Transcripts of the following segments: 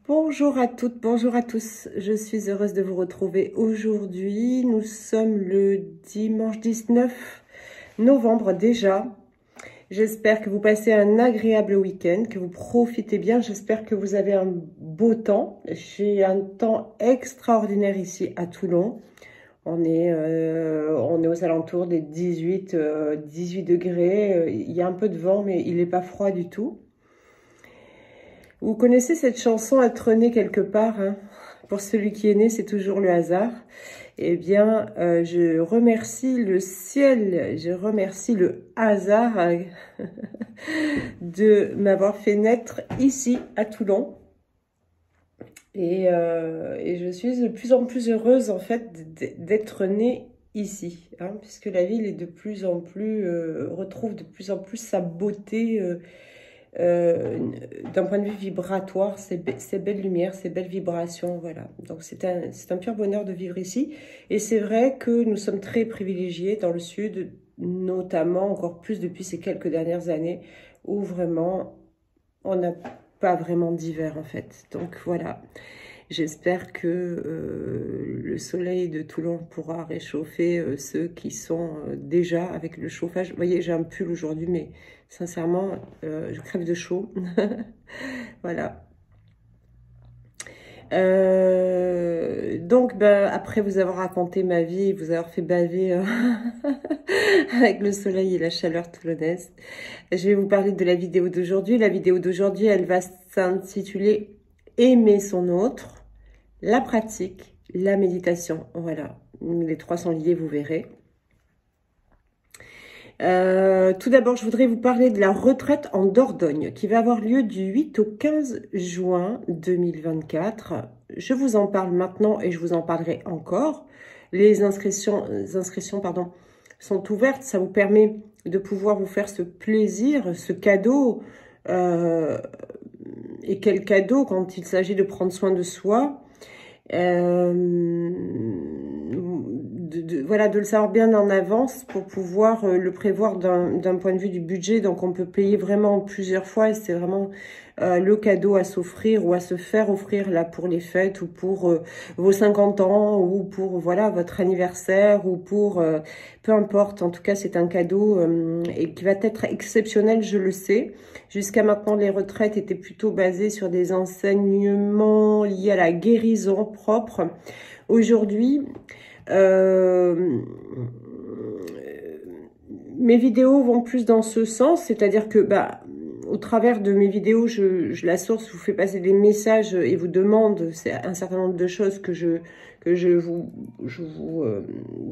Bonjour à toutes, bonjour à tous. Je suis heureuse de vous retrouver aujourd'hui. Nous sommes le dimanche 19 novembre déjà. J'espère que vous passez un agréable week-end, que vous profitez bien. J'espère que vous avez un beau temps. J'ai un temps extraordinaire ici à Toulon. On est aux alentours des 18 degrés. Il y a un peu de vent, mais il n'est pas froid du tout. Vous connaissez cette chanson Être né quelque part, hein? Pour celui qui est né, c'est toujours le hasard. Eh bien, je remercie le ciel, je remercie le hasard de m'avoir fait naître ici, à Toulon. Et je suis de plus en plus heureuse, en fait, d'être née ici, hein, puisque la ville est de plus en plus, retrouve de plus en plus sa beauté, d'un point de vue vibratoire, ces belles lumières, ces belles vibrations, voilà. Donc c'est un pur bonheur de vivre ici. Et c'est vrai que nous sommes très privilégiés dans le sud, notamment encore plus depuis ces quelques dernières années, où vraiment on n'a pas vraiment d'hiver en fait. Donc voilà. J'espère que le soleil de Toulon pourra réchauffer ceux qui sont déjà avec le chauffage. Vous voyez, j'ai un pull aujourd'hui, mais sincèrement, je crève de chaud. Voilà. Donc, ben, après vous avoir raconté ma vie et vous avoir fait baver avec le soleil et la chaleur toulonnaise, je vais vous parler de la vidéo d'aujourd'hui. La vidéo d'aujourd'hui, elle va s'intituler « Aimer son autre ». La pratique, la méditation, voilà, les trois sont liés, vous verrez. Tout d'abord, je voudrais vous parler de la retraite en Dordogne qui va avoir lieu du 8 au 15 juin 2024. Je vous en parle maintenant et je vous en parlerai encore. Les inscriptions sont ouvertes. Ça vous permet de pouvoir vous faire ce plaisir, ce cadeau. Et quel cadeau quand il s'agit de prendre soin de soi. Voilà, de le savoir bien en avance pour pouvoir le prévoir d'un point de vue du budget. Donc, on peut payer vraiment plusieurs fois et c'est vraiment le cadeau à s'offrir ou à se faire offrir là pour les fêtes ou pour vos 50 ans ou pour voilà votre anniversaire ou pour peu importe. En tout cas, c'est un cadeau et qui va être exceptionnel, je le sais. Jusqu'à maintenant, les retraites étaient plutôt basées sur des enseignements liés à la guérison propre. Aujourd'hui, mes vidéos vont plus dans ce sens, c'est-à-dire que au travers de mes vidéos, je la source, vous fais passer des messages et vous demande un certain nombre de choses que je vous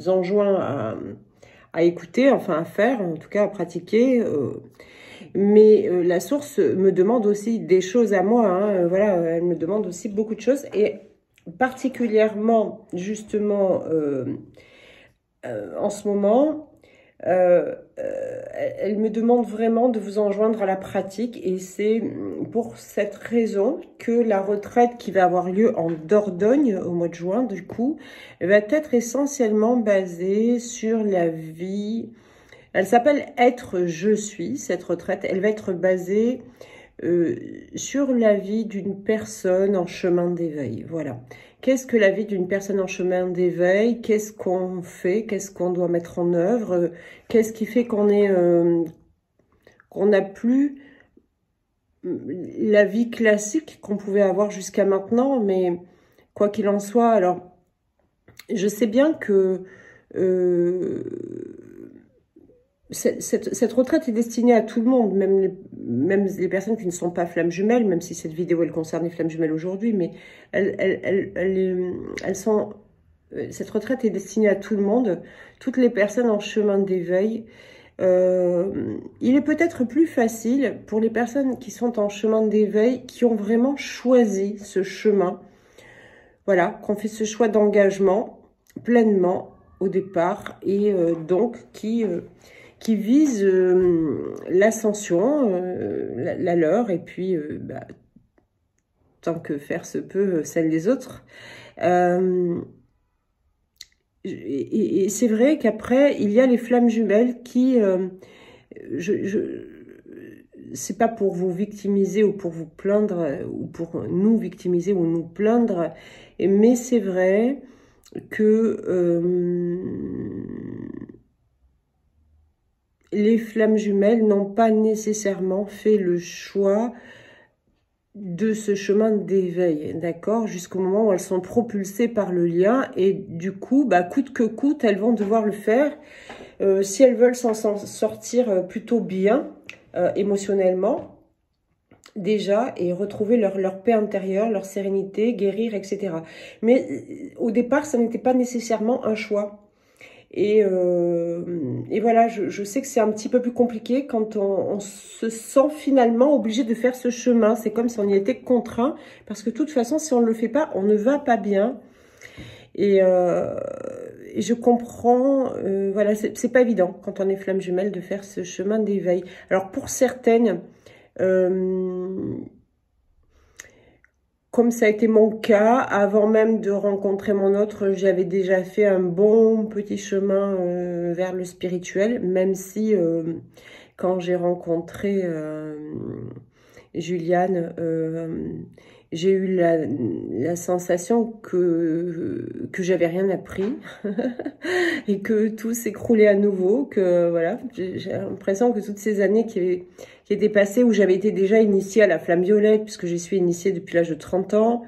enjoins à écouter, enfin à faire, en tout cas à pratiquer. Mais la source me demande aussi des choses à moi, hein, voilà, elle me demande aussi beaucoup de choses et particulièrement justement en ce moment, elle me demande vraiment de vous enjoindre à la pratique et c'est pour cette raison que la retraite qui va avoir lieu en Dordogne au mois de juin, du coup, va être essentiellement basée sur la vie. Elle s'appelle « Être je suis », cette retraite. Elle va être basée sur la vie d'une personne en chemin d'éveil. Voilà. Qu'est-ce que la vie d'une personne en chemin d'éveil? Qu'est-ce qu'on fait? Qu'est-ce qu'on doit mettre en œuvre? Qu'est-ce qui fait qu'on n'a plus la vie classique qu'on pouvait avoir jusqu'à maintenant? Mais quoi qu'il en soit, alors, je sais bien que cette retraite est destinée à tout le monde, même les personnes qui ne sont pas flammes jumelles, même si cette vidéo elle concerne les flammes jumelles aujourd'hui, mais cette retraite est destinée à tout le monde, toutes les personnes en chemin d'éveil. Il est peut-être plus facile pour les personnes qui sont en chemin d'éveil, qui ont vraiment choisi ce chemin, voilà, qu'on fait ce choix d'engagement pleinement au départ et donc qui vise l'ascension, la leur, et puis tant que faire se peut, celle des autres. Et c'est vrai qu'après, il y a les flammes jumelles qui... c'est pas pour vous victimiser ou pour vous plaindre ou pour nous victimiser ou nous plaindre, mais c'est vrai que les flammes jumelles n'ont pas nécessairement fait le choix de ce chemin d'éveil, d'accord, jusqu'au moment où elles sont propulsées par le lien, et du coup, bah, coûte que coûte, elles vont devoir le faire, si elles veulent s'en sortir plutôt bien, émotionnellement, déjà, et retrouver leur paix intérieure, leur sérénité, guérir, etc. Mais au départ, ça n'était pas nécessairement un choix. Et voilà, je sais que c'est un petit peu plus compliqué quand on se sent finalement obligé de faire ce chemin. C'est comme si on y était contraint, parce que de toute façon, si on ne le fait pas, on ne va pas bien. Et je comprends, voilà, c'est pas évident quand on est flamme jumelle de faire ce chemin d'éveil. Alors pour certaines, comme ça a été mon cas, avant même de rencontrer mon autre, j'avais déjà fait un bon petit chemin vers le spirituel, même si quand j'ai rencontré Juliane, j'ai eu la sensation que j'avais rien appris et que tout s'écroulait à nouveau, que voilà, j'ai l'impression que toutes ces années qui étaient passées, où j'avais été déjà initiée à la flamme violette, puisque j'y suis initiée depuis l'âge de 30 ans,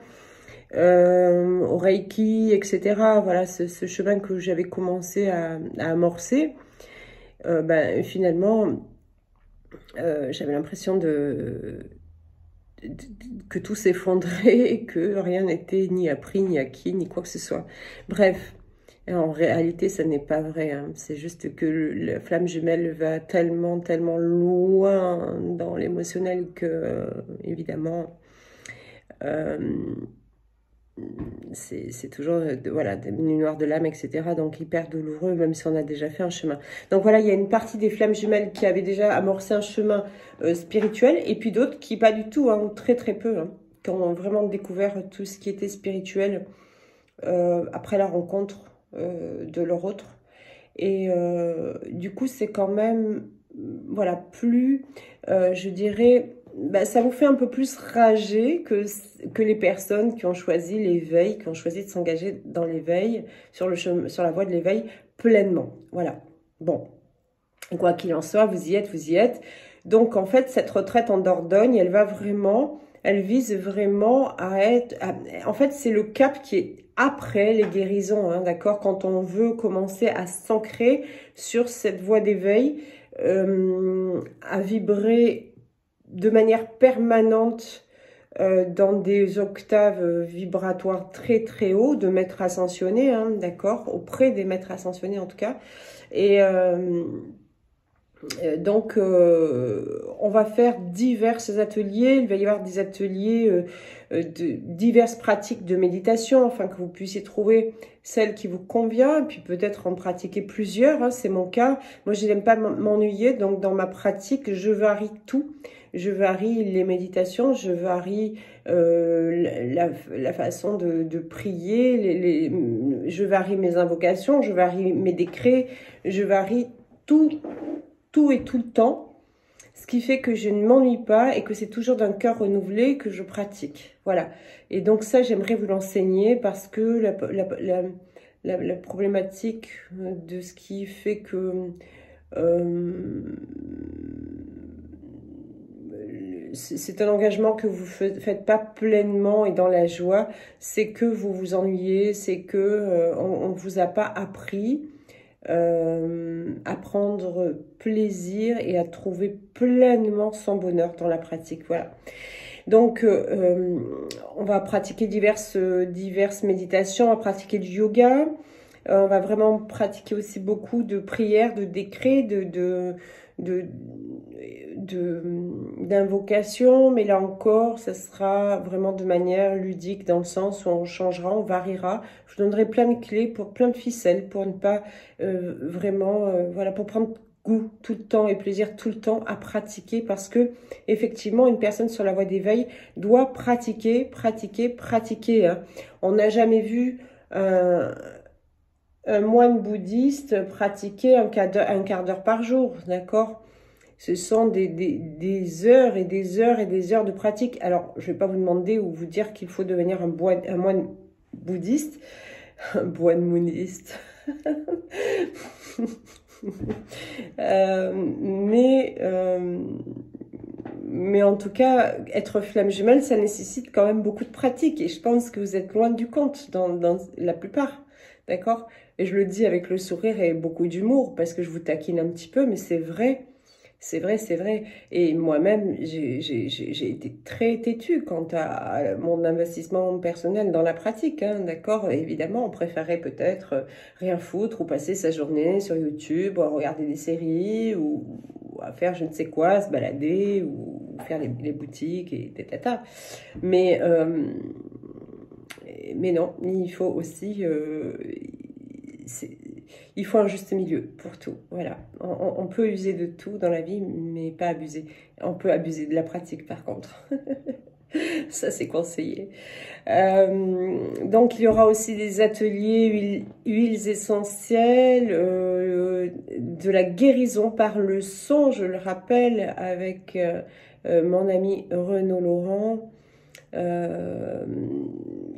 au Reiki, etc. Voilà, ce chemin que j'avais commencé à amorcer, ben, finalement, j'avais l'impression que tout s'effondrait et que rien n'était ni appris, ni acquis, ni quoi que ce soit. Bref, en réalité, ça n'est pas vrai, hein. C'est juste que la flamme jumelle va tellement, tellement loin dans l'émotionnel que, évidemment, c'est toujours voilà, des nuits noires de l'âme, etc. Donc hyper douloureux, même si on a déjà fait un chemin. Donc voilà, il y a une partie des flammes jumelles qui avaient déjà amorcé un chemin spirituel, et puis d'autres qui pas du tout, hein, très très peu, hein, qui ont vraiment découvert tout ce qui était spirituel après la rencontre de leur autre. Et du coup, c'est quand même, voilà, plus, je dirais, bah, ça vous fait un peu plus rager que les personnes qui ont choisi l'éveil, qui ont choisi de s'engager dans l'éveil, sur la voie de l'éveil pleinement. Voilà. Bon, quoi qu'il en soit, vous y êtes, vous y êtes. Donc, en fait, cette retraite en Dordogne, elle vise vraiment à être... en fait, c'est le cap qui est après les guérisons, hein, d'accord? Quand on veut commencer à s'ancrer sur cette voie d'éveil, à vibrer de manière permanente dans des octaves vibratoires très très hauts, de maîtres ascensionnés, hein, d'accord, auprès des maîtres ascensionnés en tout cas. Et donc, on va faire divers ateliers. Il va y avoir des ateliers de diverses pratiques de méditation, afin que vous puissiez trouver celle qui vous convient, et puis peut-être en pratiquer plusieurs, hein, c'est mon cas. Moi, je n'aime pas m'ennuyer, donc dans ma pratique, je varie tout. Je varie les méditations, je varie la façon de prier, je varie mes invocations, je varie mes décrets, je varie tout et tout le temps, ce qui fait que je ne m'ennuie pas et que c'est toujours d'un cœur renouvelé que je pratique. Voilà. Et donc ça, j'aimerais vous l'enseigner, parce que la problématique de ce qui fait que c'est un engagement que vous ne faites pas pleinement et dans la joie, c'est que vous vous ennuyez, c'est que on ne vous a pas appris à prendre plaisir et à trouver pleinement son bonheur dans la pratique. Voilà. Donc, on va pratiquer diverses méditations, on va pratiquer du yoga, on va vraiment pratiquer aussi beaucoup de prières, de décrets, d'invocation, mais là encore, ça sera vraiment de manière ludique, dans le sens où on changera, on variera. Je vous donnerai plein de clés, pour plein de ficelles, pour ne pas vraiment, voilà, pour prendre goût tout le temps et plaisir tout le temps à pratiquer, parce que effectivement, une personne sur la voie d'éveil doit pratiquer, hein. On n'a jamais vu un moine bouddhiste pratiquer un quart d'heure par jour, d'accord? Ce sont des heures et des heures et des heures de pratique. Alors, je ne vais pas vous demander ou vous dire qu'il faut devenir un moine bouddhiste, un moine bouddhiste. Mais en tout cas, être flamme jumelle, ça nécessite quand même beaucoup de pratique. Et je pense que vous êtes loin du compte dans la plupart. D'accord? Et je le dis avec le sourire et beaucoup d'humour, parce que je vous taquine un petit peu, mais c'est vrai. C'est vrai, c'est vrai. Et moi-même, j'ai été très têtue quant à mon investissement personnel dans la pratique, hein, d'accord? Évidemment, on préférait peut-être rien foutre ou passer sa journée sur YouTube ou à regarder des séries ou à faire je ne sais quoi, se balader ou faire les boutiques et tata. Mais non, il faut aussi... il faut un juste milieu pour tout. Voilà. On peut user de tout dans la vie, mais pas abuser. On peut abuser de la pratique, par contre. Ça, c'est conseillé. Donc, il y aura aussi des ateliers huiles essentielles, de la guérison par le son, je le rappelle, avec mon ami Renaud Laurent.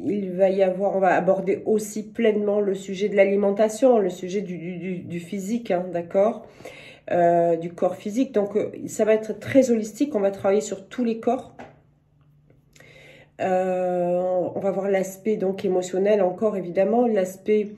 Il va y avoir, on va aborder aussi pleinement le sujet de l'alimentation, le sujet du physique, hein, d'accord, du corps physique. Donc, ça va être très holistique. On va travailler sur tous les corps. On va voir l'aspect donc émotionnel encore, évidemment, l'aspect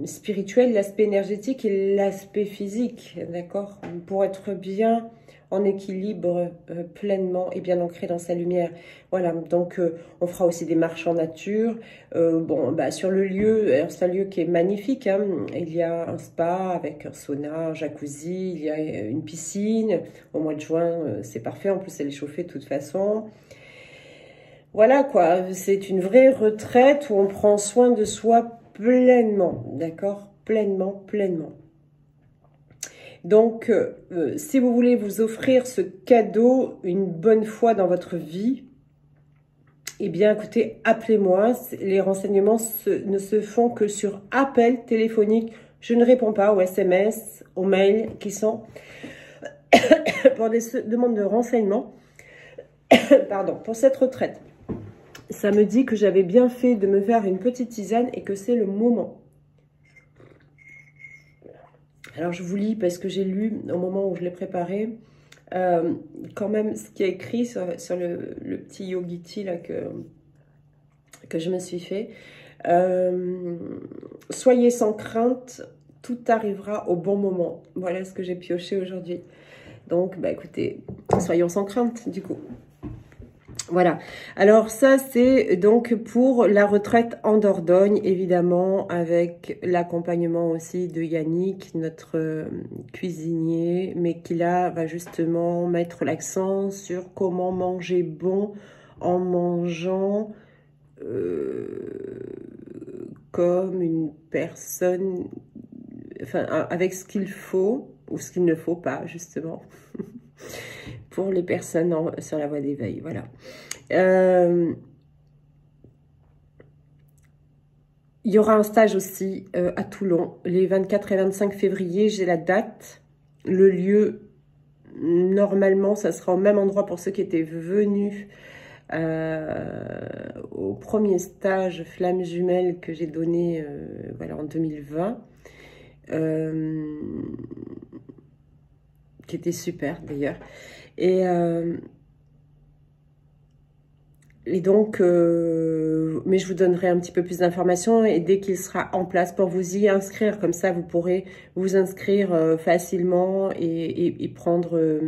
spirituel, l'aspect énergétique et l'aspect physique, d'accord, pour être bien en équilibre pleinement et bien ancré dans sa lumière. Voilà, donc on fera aussi des marches en nature. Bon, bah, sur le lieu, c'est un lieu qui est magnifique, hein. Il y a un spa avec un sauna, un jacuzzi, il y a une piscine. Au mois de juin, c'est parfait, en plus elle est chauffée de toute façon. Voilà quoi, c'est une vraie retraite où on prend soin de soi pleinement, d'accord? Pleinement, pleinement. Donc, si vous voulez vous offrir ce cadeau une bonne fois dans votre vie, eh bien, écoutez, appelez-moi. Les renseignements ne se font que sur appel téléphonique. Je ne réponds pas aux SMS, aux mails qui sont pour des demandes de renseignements. Pardon, pour cette retraite. Ça me dit que j'avais bien fait de me faire une petite tisane et que c'est le moment. Alors, je vous lis parce que j'ai lu au moment où je l'ai préparé, quand même ce qui est écrit sur le petit yogiti là, que je me suis fait. Soyez sans crainte, tout arrivera au bon moment. Voilà ce que j'ai pioché aujourd'hui. Donc, bah, écoutez, soyons sans crainte du coup. Voilà, alors ça c'est donc pour la retraite en Dordogne, évidemment, avec l'accompagnement aussi de Yannick, notre cuisinier, mais qui là va justement mettre l'accent sur comment manger bon en mangeant comme une personne, enfin avec ce qu'il faut ou ce qu'il ne faut pas justement. Pour les personnes sur la voie d'éveil, voilà. Il y aura un stage aussi à Toulon, les 24 et 25 février, j'ai la date. Le lieu, normalement, ça sera au même endroit pour ceux qui étaient venus au premier stage Flamme Jumelle que j'ai donné voilà, en 2020. Qui était super d'ailleurs. Et donc, mais je vous donnerai un petit peu plus d'informations et dès qu'il sera en place pour vous y inscrire, comme ça vous pourrez vous inscrire facilement et prendre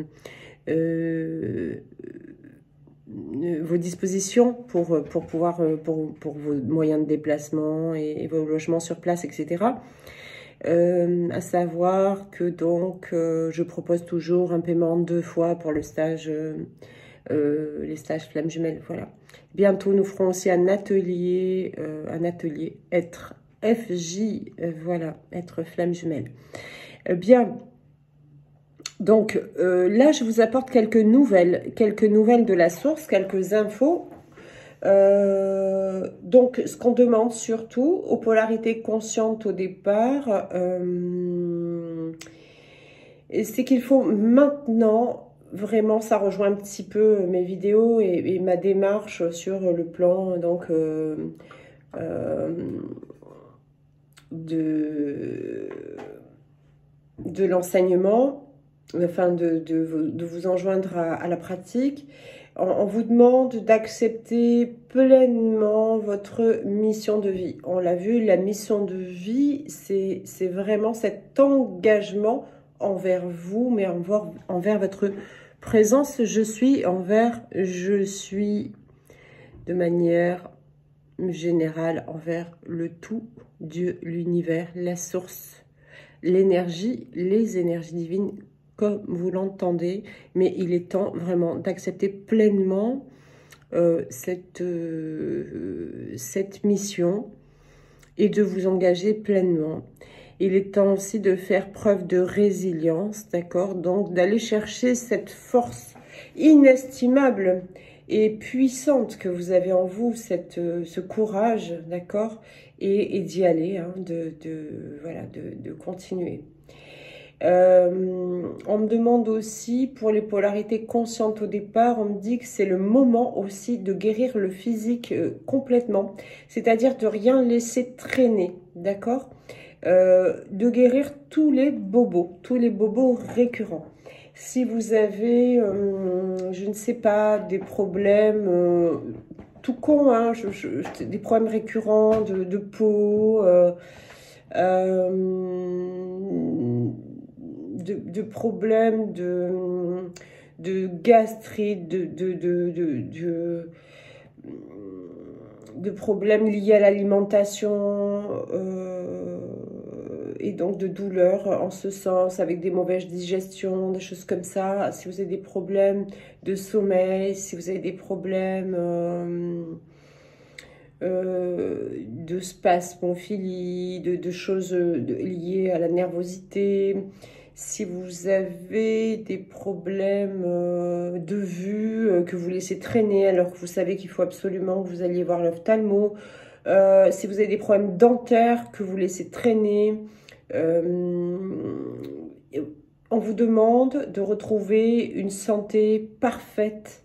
vos dispositions pour pouvoir, pour vos moyens de déplacement et vos logements sur place, etc. À savoir que donc, je propose toujours un paiement 2 fois pour le stage, les stages Flamme Jumelle, voilà. Bientôt, nous ferons aussi un atelier être FJ, voilà, être Flamme Jumelle. Bien, donc là, je vous apporte quelques nouvelles de la source, quelques infos. Donc, ce qu'on demande surtout aux polarités conscientes au départ, c'est qu'il faut maintenant, vraiment, ça rejoint un petit peu mes vidéos et ma démarche sur le plan donc de l'enseignement, enfin de vous enjoindre à la pratique. On vous demande d'accepter pleinement votre mission de vie. On l'a vu, la mission de vie, c'est vraiment cet engagement envers vous, mais envers votre présence. Je suis de manière générale, envers le tout, Dieu, l'univers, la source, l'énergie, les énergies divines, comme vous l'entendez, mais il est temps vraiment d'accepter pleinement cette mission et de vous engager pleinement. Il est temps aussi de faire preuve de résilience, d'accord? Donc d'aller chercher cette force inestimable et puissante que vous avez en vous, ce courage, d'accord? Et d'y aller, hein, voilà, de continuer. On me demande aussi, pour les polarités conscientes au départ, on me dit que c'est le moment aussi de guérir le physique complètement, c'est-à-dire de rien laisser traîner, d'accord? De guérir tous les bobos récurrents. Si vous avez, je ne sais pas, des problèmes tout con, hein, des problèmes récurrents de peau, de problèmes de gastrite, de problèmes liés à l'alimentation et donc de douleurs en ce sens, avec des mauvaises digestions, des choses comme ça. Si vous avez des problèmes de sommeil, si vous avez des problèmes de spasmophilie, de choses liées à la nervosité, si vous avez des problèmes de vue que vous laissez traîner alors que vous savez qu'il faut absolument que vous alliez voir l'ophtalmo, si vous avez des problèmes dentaires que vous laissez traîner, on vous demande de retrouver une santé parfaite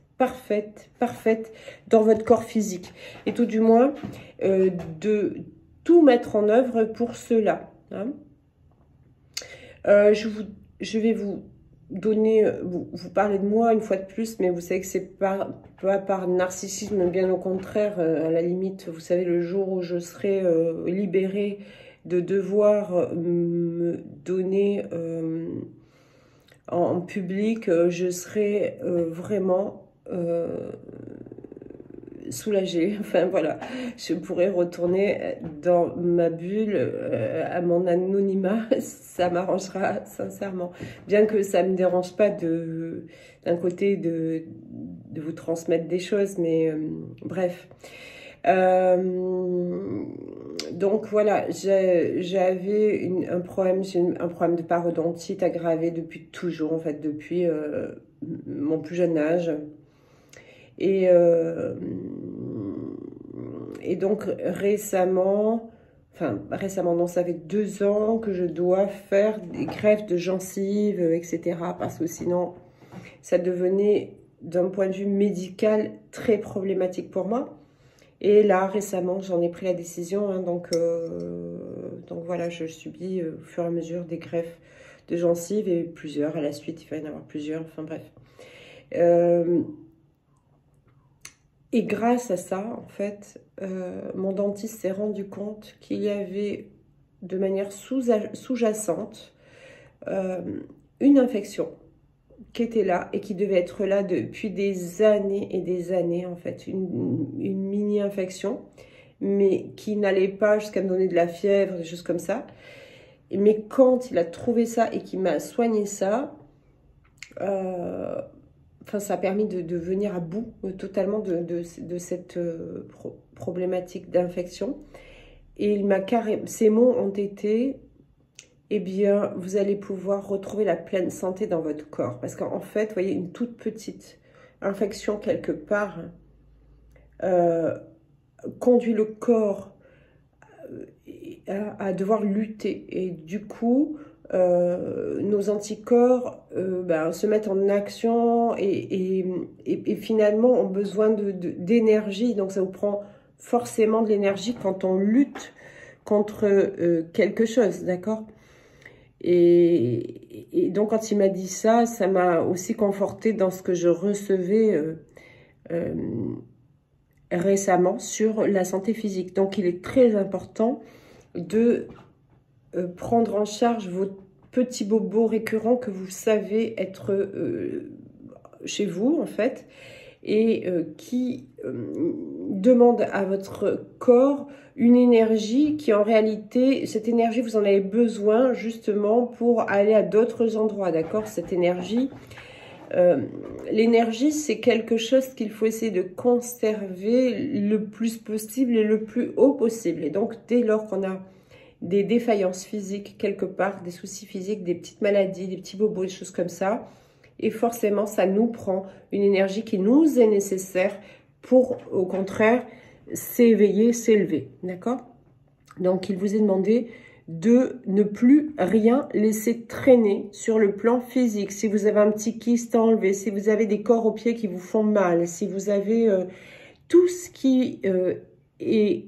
dans votre corps physique. Et tout du moins, de tout mettre en œuvre pour cela. Hein. Je vais vous donner, vous parler de moi une fois de plus, mais vous savez que c'est pas par narcissisme, bien au contraire, à la limite, vous savez, le jour où je serai libérée de devoir me donner en public, je serai vraiment soulagée. Enfin voilà, je pourrais retourner dans ma bulle, à mon anonymat, ça m'arrangera sincèrement. Bien que ça me dérange pas d'un côté de vous transmettre des choses, mais bref. Donc voilà, j'avais un problème de parodontite aggravé depuis toujours, en fait, depuis mon plus jeune âge. Et donc récemment non, ça fait 2 ans que je dois faire des greffes de gencives, etc. Parce que sinon, ça devenait, d'un point de vue médical, très problématique pour moi. Et là, récemment, j'en ai pris la décision. Hein, donc voilà, je subis au fur et à mesure des greffes de gencives et plusieurs à la suite. Il va y en avoir plusieurs, enfin bref. Et grâce à ça, en fait, mon dentiste s'est rendu compte qu'il y avait, de manière sous-jacente, une infection qui était là et qui devait être là depuis des années et des années, en fait. Une mini-infection, mais qui n'allait pas jusqu'à me donner de la fièvre, des choses comme ça. Mais quand il a trouvé ça et qu'il m'a soigné ça, enfin, ça a permis de venir à bout totalement de cette problématique d'infection. Et il m'a ces mots ont été, eh bien, vous allez pouvoir retrouver la pleine santé dans votre corps. Parce qu'en fait, vous voyez, une toute petite infection quelque part conduit le corps à devoir lutter. Et du coup, nos anticorps ben, se mettent en action et finalement ont besoin d'énergie. Donc ça vous prend forcément de l'énergie quand on lutte contre quelque chose, d'accord? Et donc quand il m'a dit ça, ça m'a aussi conforté dans ce que je recevais euh, récemment sur la santé physique. Donc il est très important de prendre en charge vos petits bobos récurrents que vous savez être chez vous en fait, et qui demandent à votre corps une énergie qui en réalité, cette énergie vous en avez besoin justement pour aller à d'autres endroits, d'accord? Cette énergie, l'énergie c'est quelque chose qu'il faut essayer de conserver le plus possible et le plus haut possible. Et donc dès lors qu'on a des défaillances physiques quelque part, des soucis physiques, des petites maladies, des petits bobos, des choses comme ça, et forcément ça nous prend une énergie qui nous est nécessaire pour au contraire s'éveiller, s'élever, d'accord? Donc il vous est demandé de ne plus rien laisser traîner sur le plan physique. Si vous avez un petit kyste à enlever, si vous avez des corps aux pieds qui vous font mal, si vous avez tout ce qui est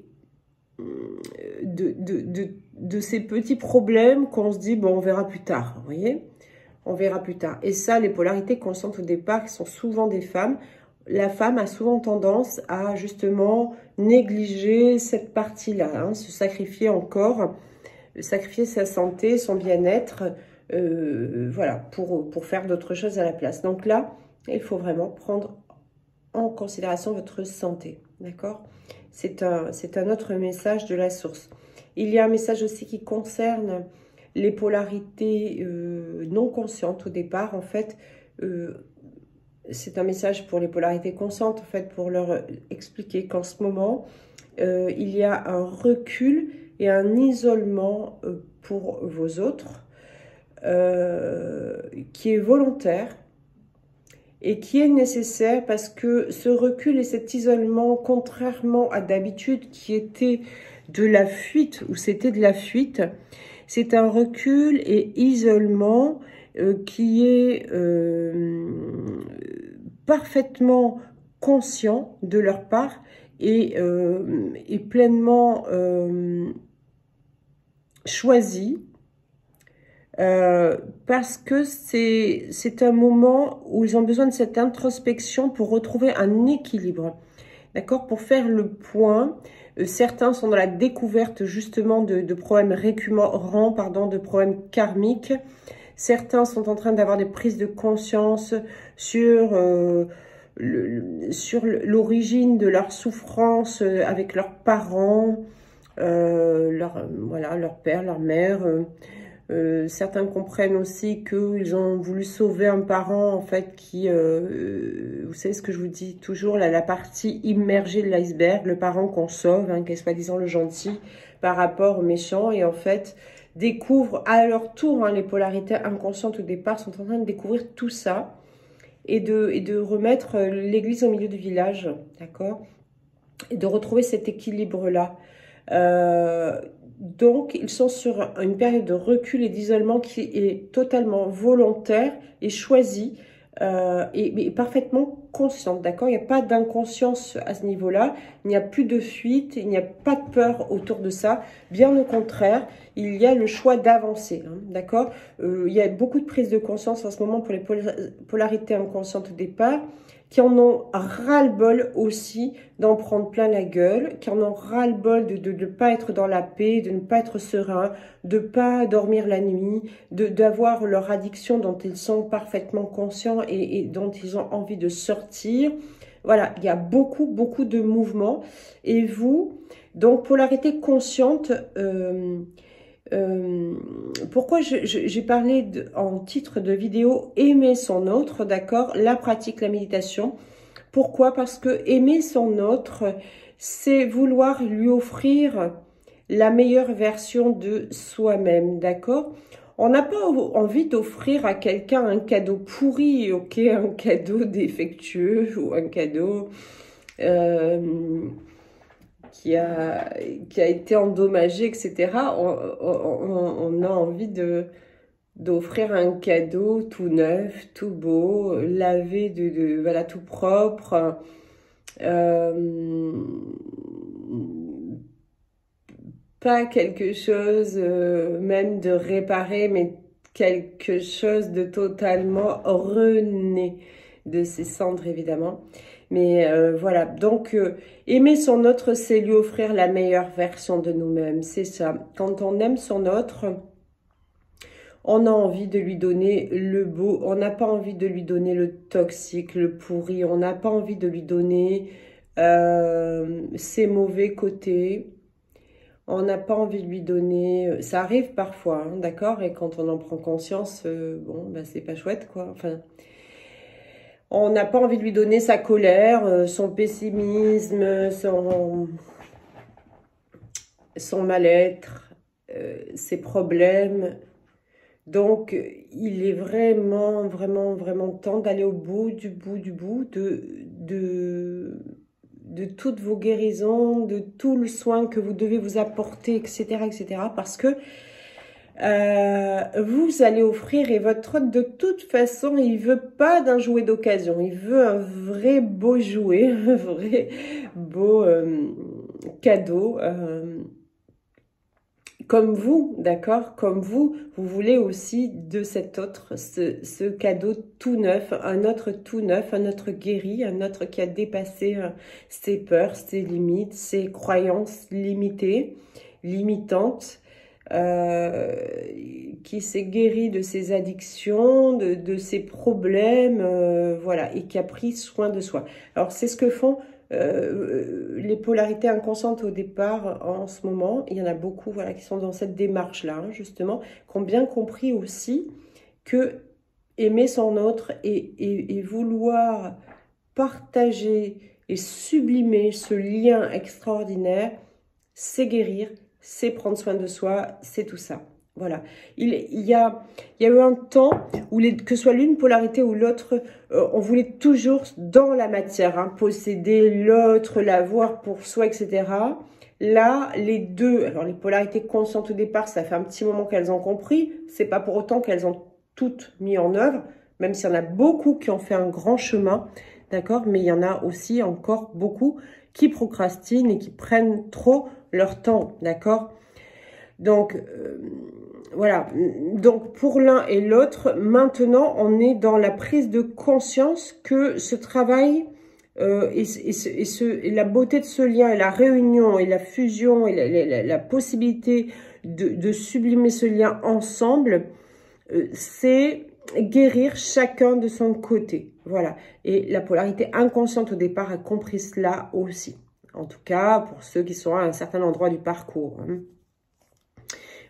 de ces petits problèmes qu'on se dit, bon, on verra plus tard, vous voyez? On verra plus tard. Et ça, les polarités constantes au départ, qui sont souvent des femmes, la femme a souvent tendance à justement négliger cette partie-là, hein, se sacrifier encore, sacrifier sa santé, son bien-être, voilà, pour faire d'autres choses à la place. Donc là, il faut vraiment prendre en considération votre santé, d'accord? C'est un autre message de la source. Il y a un message aussi qui concerne les polarités non conscientes au départ. En fait, c'est un message pour les polarités conscientes, en fait, pour leur expliquer qu'en ce moment, il y a un recul et un isolement pour vos autres qui est volontaire et qui est nécessaire parce que ce recul et cet isolement, contrairement à d'habitude qui était de la fuite, ou c'était de la fuite, c'est un recul et isolement qui est parfaitement conscient de leur part et pleinement choisi. Parce que c'est un moment où ils ont besoin de cette introspection pour retrouver un équilibre, d'accord? Pour faire le point, certains sont dans la découverte justement de problèmes récurrents, pardon, de problèmes karmiques. Certains sont en train d'avoir des prises de conscience sur l'origine de leur souffrance avec leurs parents, voilà, leur père, leur mère. Certains comprennent aussi qu'ils ont voulu sauver un parent, en fait, qui, vous savez ce que je vous dis toujours, la partie immergée de l'iceberg, le parent qu'on sauve, hein, qui est soi-disant le gentil par rapport au méchant, et en fait, découvrent à leur tour, hein, les polarités inconscientes au départ, sont en train de découvrir tout ça, et de remettre l'église au milieu du village, d'accord? Et de retrouver cet équilibre-là. Donc, ils sont sur une période de recul et d'isolement qui est totalement volontaire et choisie et parfaitement consciente, d'accord? Il n'y a pas d'inconscience à ce niveau-là, il n'y a plus de fuite, il n'y a pas de peur autour de ça. Bien au contraire, il y a le choix d'avancer, hein, d'accord? Il y a beaucoup de prise de conscience en ce moment pour les polarités inconscientes au départ, qui en ont ras-le-bol aussi d'en prendre plein la gueule, qui en ont ras-le-bol de ne pas être dans la paix, de ne pas être serein, de ne pas dormir la nuit, d'avoir leur addiction dont ils sont parfaitement conscients et dont ils ont envie de sortir. Voilà, il y a beaucoup, beaucoup de mouvements. Et vous, donc polarité consciente, pourquoi j'ai parlé en titre de vidéo aimer son autre, d'accord, la pratique, la méditation. Pourquoi? Parce que aimer son autre, c'est vouloir lui offrir la meilleure version de soi-même, d'accord? On n'a pas envie d'offrir à quelqu'un un cadeau pourri, ok, un cadeau défectueux ou un cadeau qui a été endommagé, etc. On a envie de d'offrir un cadeau tout neuf, tout beau, lavé voilà, tout propre. Pas quelque chose même de réparé, mais quelque chose de totalement rené de ses cendres, évidemment. Mais voilà, donc aimer son autre, c'est lui offrir la meilleure version de nous-mêmes, c'est ça. Quand on aime son autre, on a envie de lui donner le beau, on n'a pas envie de lui donner le toxique, le pourri, on n'a pas envie de lui donner ses mauvais côtés. On n'a pas envie de lui donner... Ça arrive parfois, hein, d'accord? Et quand on en prend conscience, bon, bah, c'est pas chouette, quoi. Enfin, on n'a pas envie de lui donner sa colère, son pessimisme, son mal-être, ses problèmes. Donc, il est vraiment, vraiment, vraiment temps d'aller au bout, du bout, de toutes vos guérisons, de tout le soin que vous devez vous apporter, etc., etc. Parce que vous allez offrir, et votre hôte, de toute façon, il veut pas d'un jouet d'occasion. Il veut un vrai beau jouet, un vrai beau cadeau. Comme vous, d'accord? Comme vous voulez aussi de cet autre, ce cadeau tout neuf, un autre tout neuf, un autre guéri, un autre qui a dépassé ses peurs, ses limites, ses croyances limitées, limitantes, qui s'est guéri de ses addictions, de ses problèmes, voilà, et qui a pris soin de soi. Alors, c'est ce que font les polarités inconscientes au départ en ce moment. Il y en a beaucoup, voilà, qui sont dans cette démarche-là, hein, justement, qui ont bien compris aussi que aimer son autre et vouloir partager et sublimer ce lien extraordinaire, c'est guérir, c'est prendre soin de soi, c'est tout ça. Voilà. Il y a eu un temps où, que ce soit l'une polarité ou l'autre, on voulait toujours dans la matière, hein, posséder l'autre, l'avoir pour soi, etc. Là, les deux, alors les polarités conscientes au départ, ça fait un petit moment qu'elles ont compris. C'est pas pour autant qu'elles ont toutes mis en œuvre, même s'il y en a beaucoup qui ont fait un grand chemin, d'accord? Mais il y en a aussi encore beaucoup qui procrastinent et qui prennent trop leur temps, d'accord? Donc, voilà. Donc, pour l'un et l'autre, maintenant, on est dans la prise de conscience que ce travail et la beauté de ce lien, et la réunion, et la fusion, et la possibilité de sublimer ce lien ensemble, c'est guérir chacun de son côté. Voilà. Et la polarité inconsciente au départ a compris cela aussi. En tout cas, pour ceux qui sont à un certain endroit du parcours, hein.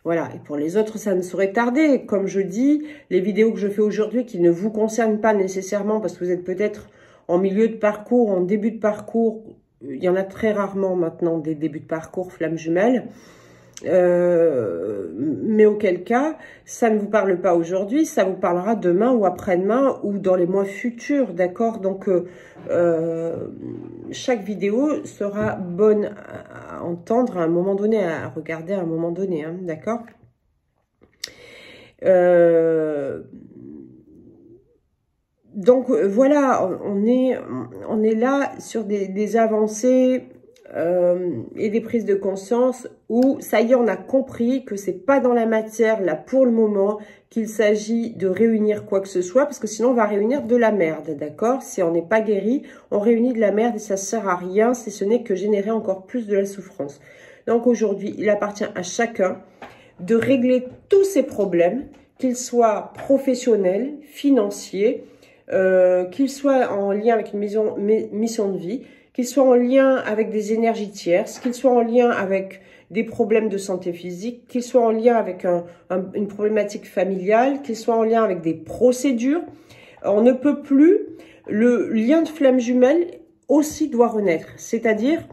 Voilà, et pour les autres, ça ne saurait tarder. Comme je dis, les vidéos que je fais aujourd'hui qui ne vous concernent pas nécessairement parce que vous êtes peut-être en milieu de parcours, en début de parcours, il y en a très rarement maintenant des débuts de parcours flammes jumelles, mais auquel cas, ça ne vous parle pas aujourd'hui, ça vous parlera demain ou après-demain ou dans les mois futurs, d'accord? Donc, chaque vidéo sera bonne à entendre à un moment donné, à regarder à un moment donné, hein, d'accord? Donc, voilà, on est là sur des avancées et des prises de conscience où, ça y est, on a compris que c'est pas dans la matière, là, pour le moment, qu'il s'agit de réunir quoi que ce soit, parce que sinon, on va réunir de la merde, d'accord? Si on n'est pas guéri, on réunit de la merde et ça sert à rien, si ce n'est que générer encore plus de la souffrance. Donc, aujourd'hui, il appartient à chacun de régler tous ses problèmes, qu'ils soient professionnels, financiers, qu'ils soient en lien avec une mission de vie, qu'ils soient en lien avec des énergies tierces, qu'ils soient en lien avec des problèmes de santé physique, qu'ils soient en lien avec une problématique familiale, qu'ils soient en lien avec des procédures. On ne peut plus, le lien de flamme jumelle aussi doit renaître. C'est-à-dire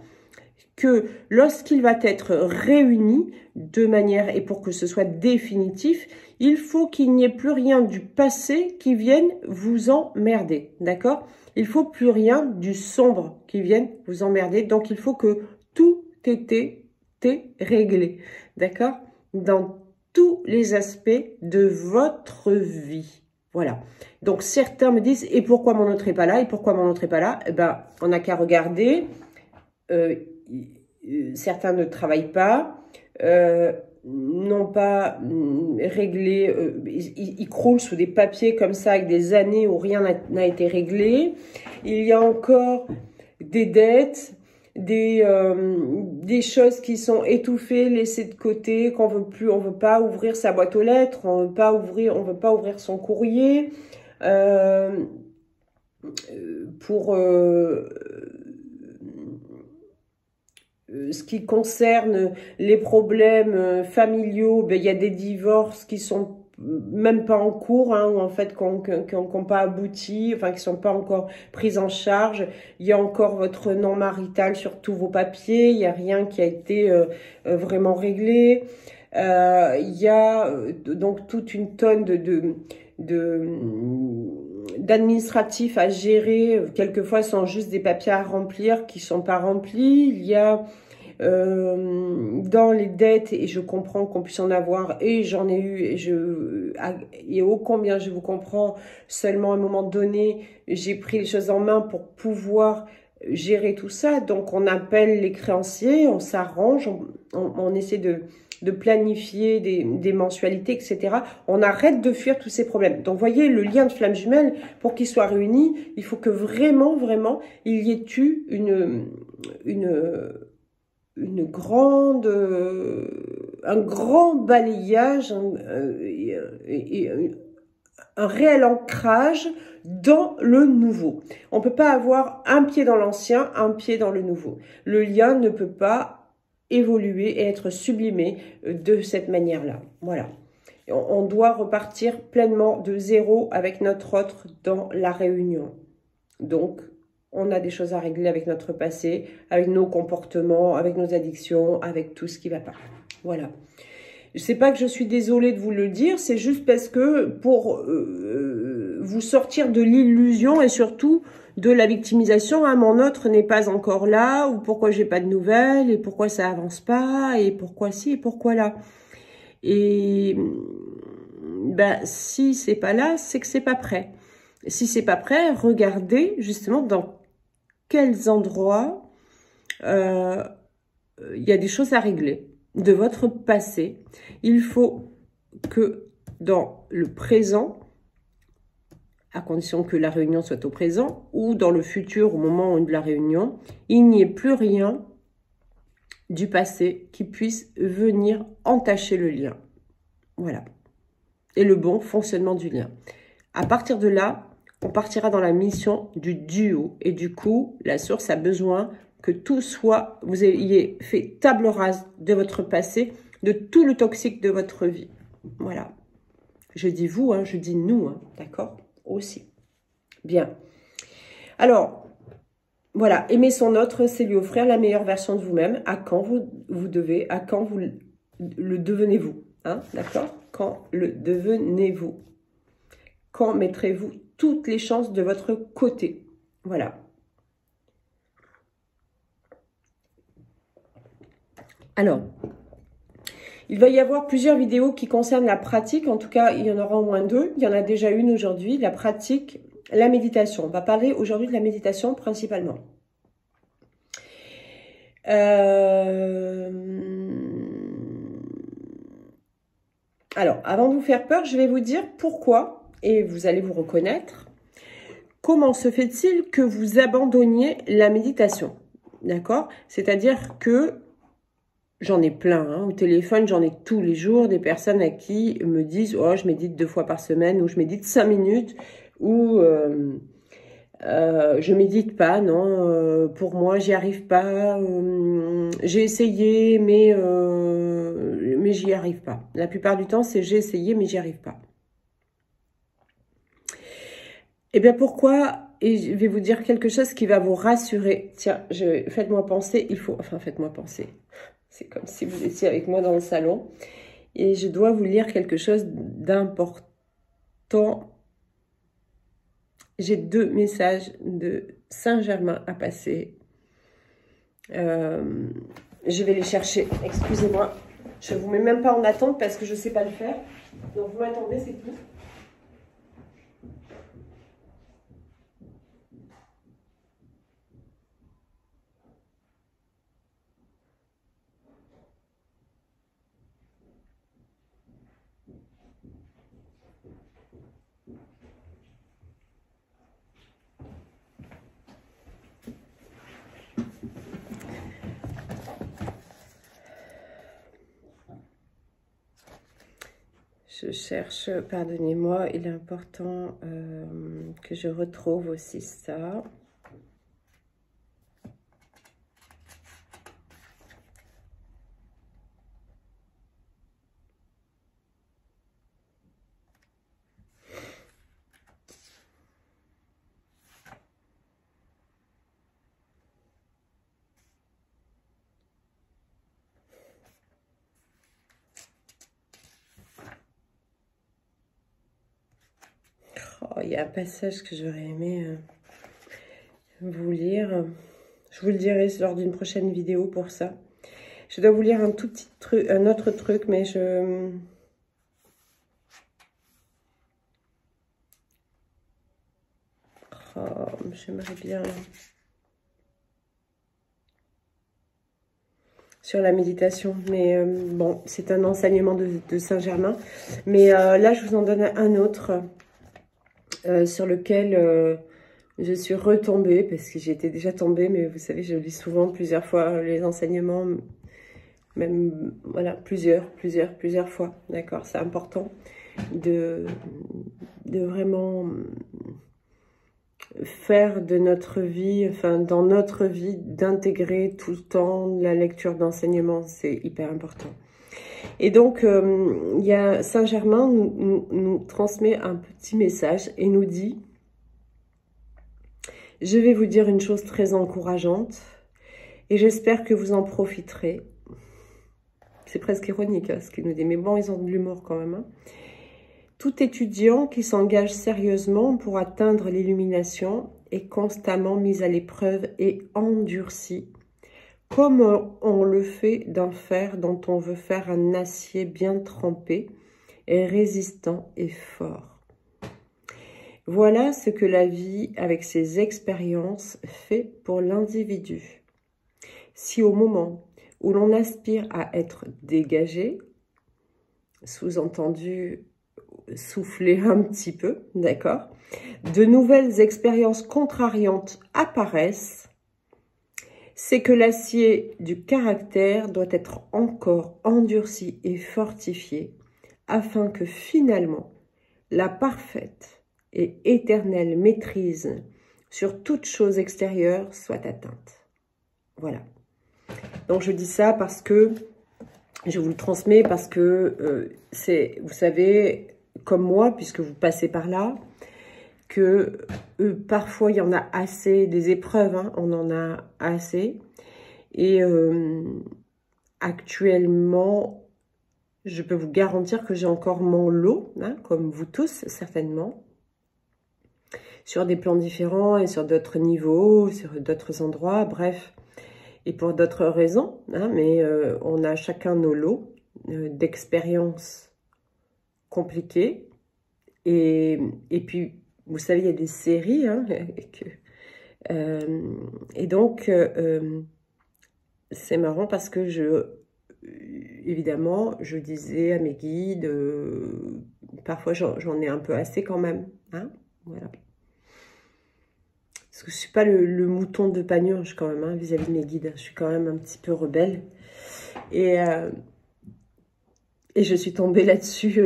que lorsqu'il va être réuni de manière, et pour que ce soit définitif, il faut qu'il n'y ait plus rien du passé qui vienne vous emmerder, d'accord? Il faut plus rien du sombre qui vienne vous emmerder, donc il faut que tout était réglé, d'accord? Dans tous les aspects de votre vie. Voilà. Donc, certains me disent, et pourquoi mon autre n'est pas là? Et pourquoi mon autre n'est pas là? Eh ben, on n'a qu'à regarder. Certains ne travaillent pas, n'ont pas réglé, ils croulent sous des papiers comme ça avec des années où rien n'a été réglé. Il y a encore des dettes, des choses qui sont étouffées, laissées de côté, qu'on veut plus, on veut pas ouvrir sa boîte aux lettres, on veut pas ouvrir son courrier, pour ce qui concerne les problèmes familiaux, ben, il y a des divorces qui sont même pas en cours, hein, ou en fait qui n'ont pas abouti, enfin qui sont pas encore prises en charge. Il y a encore votre nom marital sur tous vos papiers, il y a rien qui a été vraiment réglé. Il y a donc toute une tonne d'administratifs à gérer, quelquefois ce sont juste des papiers à remplir qui sont pas remplis. Il y a dans les dettes, et je comprends qu'on puisse en avoir, et j'en ai eu, et ô combien je vous comprends, seulement à un moment donné, j'ai pris les choses en main pour pouvoir gérer tout ça. Donc on appelle les créanciers, on s'arrange, on essaie de planifier des mensualités, etc. On arrête de fuir tous ces problèmes. Donc, voyez, le lien de flamme jumelle, pour qu'il soit réuni, il faut que vraiment, vraiment, il y ait eu un grand balayage, un réel ancrage dans le nouveau. On ne peut pas avoir un pied dans l'ancien, un pied dans le nouveau. Le lien ne peut pas évoluer et être sublimé de cette manière-là. Voilà. On doit repartir pleinement de zéro avec notre autre dans la réunion. Donc, on a des choses à régler avec notre passé, avec nos comportements, avec nos addictions, avec tout ce qui ne va pas. Voilà. C'est pas que je suis désolée de vous le dire, c'est juste parce que pour vous sortir de l'illusion et surtout de la victimisation, hein, mon autre n'est pas encore là, ou pourquoi j'ai pas de nouvelles, et pourquoi ça avance pas, et pourquoi ci, et pourquoi là. Et ben, si c'est pas là, c'est que c'est pas prêt. Si c'est pas prêt, regardez justement dans quels endroits il y a des choses à régler de votre passé. Il faut que dans le présent, à condition que la réunion soit au présent, ou dans le futur, au moment de la réunion, il n'y ait plus rien du passé qui puisse venir entacher le lien. Voilà. Et le bon fonctionnement du lien. À partir de là, on partira dans la mission du duo. Et du coup, la source a besoin que tout soit, vous ayez fait table rase de votre passé, de tout le toxique de votre vie. Voilà. Je dis vous, hein, je dis nous, hein, d'accord? Aussi. Bien. Alors, voilà, aimer son autre, c'est lui offrir la meilleure version de vous-même. À quand vous devez, à quand vous le devenez-vous, hein, d'accord? Quand le devenez-vous? Quand mettrez-vous toutes les chances de votre côté? Voilà. Alors, il va y avoir plusieurs vidéos qui concernent la pratique. En tout cas, il y en aura au moins deux. Il y en a déjà une aujourd'hui, la pratique, la méditation. On va parler aujourd'hui de la méditation principalement. Alors, avant de vous faire peur, je vais vous dire pourquoi, et vous allez vous reconnaître. Comment se fait-il que vous abandonniez la méditation? D'accord? C'est-à-dire que j'en ai plein, hein, au téléphone, j'en ai tous les jours des personnes à qui me disent « Oh, je médite 2 fois par semaine » ou « Je médite 5 minutes » ou je médite pas, non, pour moi, j'y arrive pas, j'ai essayé, mais j'y arrive pas. » La plupart du temps, c'est « J'ai essayé, mais j'y arrive pas. » Eh bien, pourquoi? Et je vais vous dire quelque chose qui va vous rassurer. Tiens, faites-moi penser, enfin, faites-moi penser. C'est comme si vous étiez avec moi dans le salon. Et je dois vous lire quelque chose d'important. J'ai 2 messages de Saint-Germain à passer. Je vais les chercher. Excusez-moi. Je ne vous mets même pas en attente parce que je ne sais pas le faire. Donc vous m'attendez, c'est tout. Je cherche, pardonnez-moi, il est important que je retrouve aussi ça. Oh, il y a un passage que j'aurais aimé vous lire. Je vous le dirai lors d'une prochaine vidéo pour ça. Je dois vous lire un tout petit truc, un autre truc, mais je... Oh, j'aimerais bien... Sur la méditation, mais bon, c'est un enseignement de Saint-Germain. Mais là, je vous en donne un autre sur lequel je suis retombée, parce que j'étais déjà tombée, mais vous savez, je lis souvent plusieurs fois les enseignements, même, voilà, plusieurs fois, d'accord? C'est important de vraiment faire de notre vie, enfin dans notre vie, d'intégrer tout le temps la lecture d'enseignement, c'est hyper important. Et donc, il y a Saint-Germain nous transmet un petit message et nous dit « Je vais vous dire une chose très encourageante et j'espère que vous en profiterez. » C'est presque ironique ce qu'il nous dit, mais bon, ils ont de l'humour quand même. Hein. Tout étudiant qui s'engage sérieusement pour atteindre l'illumination est constamment mis à l'épreuve et endurci, comme on le fait d'un fer dont on veut faire un acier bien trempé et résistant et fort. Voilà ce que la vie, avec ses expériences, fait pour l'individu. Si au moment où l'on aspire à être dégagé, sous-entendu souffler un petit peu, d'accord, de nouvelles expériences contrariantes apparaissent, c'est que l'acier du caractère doit être encore endurci et fortifié afin que finalement la parfaite et éternelle maîtrise sur toute chose extérieure soit atteinte. Voilà. Donc je dis ça parce que je vous le transmets, parce que c'est, vous savez, comme moi, puisque vous passez par là, que parfois il y en a assez, des épreuves, hein, on en a assez. Et actuellement, je peux vous garantir que j'ai encore mon lot, hein, comme vous tous certainement, sur des plans différents et sur d'autres niveaux, sur d'autres endroits, bref, et pour d'autres raisons, hein, mais on a chacun nos lots d'expériences compliquées. Et puis, vous savez, il y a des séries, hein, et donc, c'est marrant parce que évidemment, je disais à mes guides, parfois j'en ai un peu assez quand même, hein, voilà. Parce que je ne suis pas le mouton de Panurge quand même, hein, vis-à-vis de mes guides, je suis quand même un petit peu rebelle. Et je suis tombée là-dessus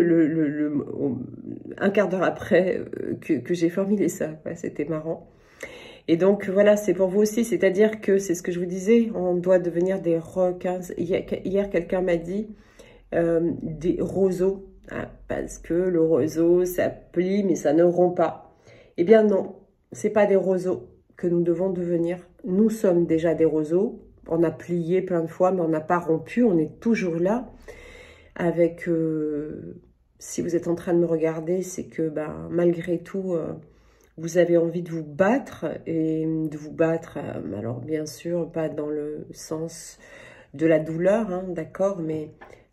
un quart d'heure après que j'ai formulé ça. Ouais, c'était marrant. Et donc, voilà, c'est pour vous aussi. C'est-à-dire que, c'est ce que je vous disais, on doit devenir des requins. Hier, quelqu'un m'a dit des roseaux. Hein, parce que le roseau, ça plie, mais ça ne rompt pas. Eh bien non, c'est pas des roseaux que nous devons devenir. Nous sommes déjà des roseaux. On a plié plein de fois, mais on n'a pas rompu. On est toujours là. Avec, si vous êtes en train de me regarder, c'est que ben, malgré tout, vous avez envie de vous battre, et de vous battre, alors bien sûr, pas dans le sens de la douleur, hein, d'accord, mais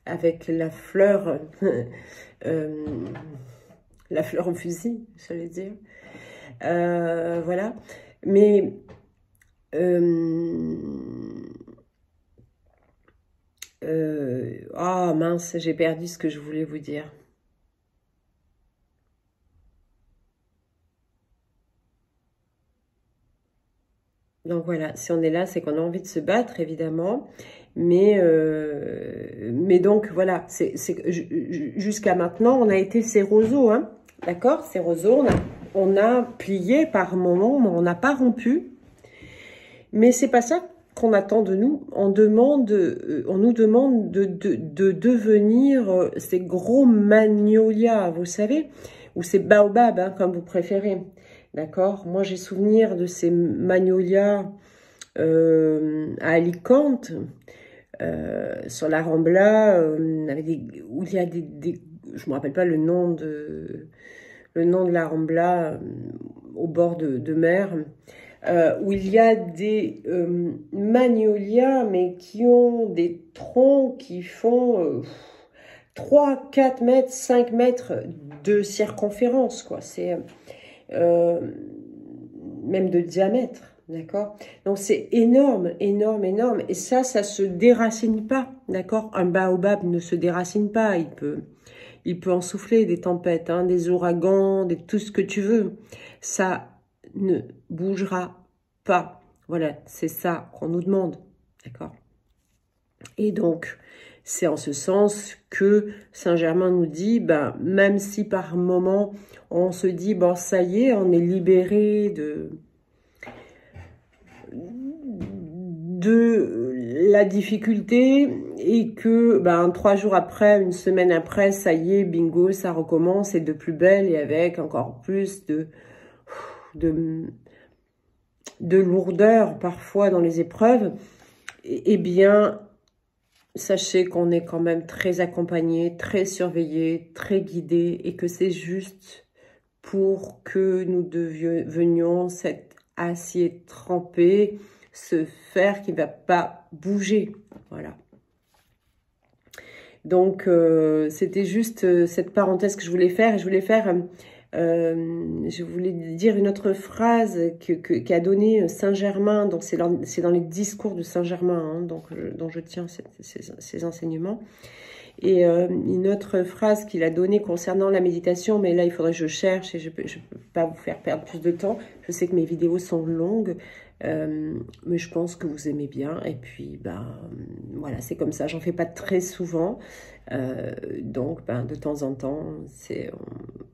avec la fleur, la fleur au fusil, j'allais dire. Voilà. Mais ah mince, j'ai perdu ce que je voulais vous dire. Donc voilà, si on est là, c'est qu'on a envie de se battre, évidemment. Mais donc voilà, jusqu'à maintenant, on a été ces roseaux, hein, d'accord? Ces roseaux, on a plié par moments, mais on n'a pas rompu. Mais c'est pas ça qu'on attend de nous. On nous demande de devenir ces gros magnolias, vous savez, ou ces baobabs, hein, comme vous préférez. D'accord? Moi, j'ai souvenir de ces magnolias à Alicante, sur la Rambla, où il y a je ne me rappelle pas le nom de la Rambla, au bord de mer, où il y a des magnolias, mais qui ont des troncs qui font 3, 4 mètres, 5 mètres de circonférence, quoi. C'est même de diamètre, d'accord? Donc c'est énorme, énorme, énorme. Et ça se déracine pas, d'accord? Un baobab ne se déracine pas. Il peut en souffler des tempêtes, hein, des ouragans, tout ce que tu veux. Ça ne bougera pas. Voilà, c'est ça qu'on nous demande, d'accord? Et donc, c'est en ce sens que Saint-Germain nous dit, ben, même si par moment, on se dit, bon, ça y est, on est libéré de la difficulté, et que ben, 3 jours après, une semaine après, ça y est, bingo, ça recommence, et de plus belle, et avec encore plus de lourdeur parfois dans les épreuves, eh bien, sachez qu'on est quand même très accompagné, très surveillé, très guidé, et que c'est juste pour que nous devenions cet acier trempé, ce fer qui ne va pas bouger. Voilà. Donc, c'était juste cette parenthèse que je voulais faire. Et je voulais faire, je voulais dire une autre phrase qu'a donnée Saint-Germain. Donc, c'est dans les discours de Saint-Germain, hein, dont je tiens ces enseignements. Et une autre phrase qu'il a donnée concernant la méditation, mais là, il faudrait que je cherche, et je peux pas vous faire perdre plus de temps. Je sais que mes vidéos sont longues, mais je pense que vous aimez bien. Et puis, ben, voilà, c'est comme ça. J'en fais pas très souvent. Donc, ben, de temps en temps,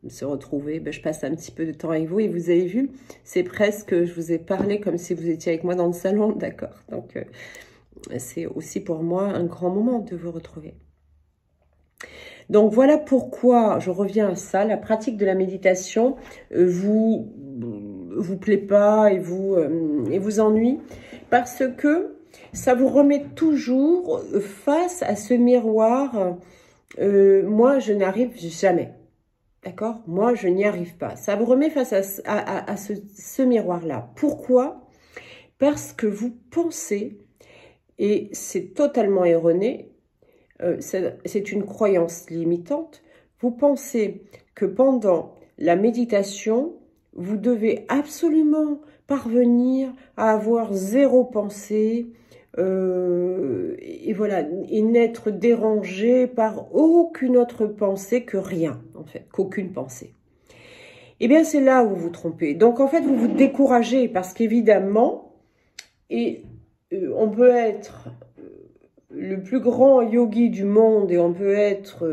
se retrouver. Ben, je passe un petit peu de temps avec vous. Et vous avez vu, c'est presque, je vous ai parlé comme si vous étiez avec moi dans le salon, d'accord? Donc, c'est aussi pour moi un grand moment de vous retrouver. Donc voilà pourquoi, je reviens à ça, la pratique de la méditation vous plaît pas et vous ennuie, parce que ça vous remet toujours face à ce miroir. Moi, je n'arrive jamais, d'accord? Moi, je n'y arrive pas. Ça vous remet face à ce miroir-là. Pourquoi? Parce que vous pensez, et c'est totalement erroné, c'est une croyance limitante. Vous pensez que pendant la méditation, vous devez absolument parvenir à avoir 0 pensée, et voilà, et n'être dérangé par aucune autre pensée que rien, en fait, qu'aucune pensée. Eh bien, c'est là où vous vous trompez. Donc, en fait, vous vous découragez parce qu'évidemment, on peut être le plus grand yogi du monde, et on peut être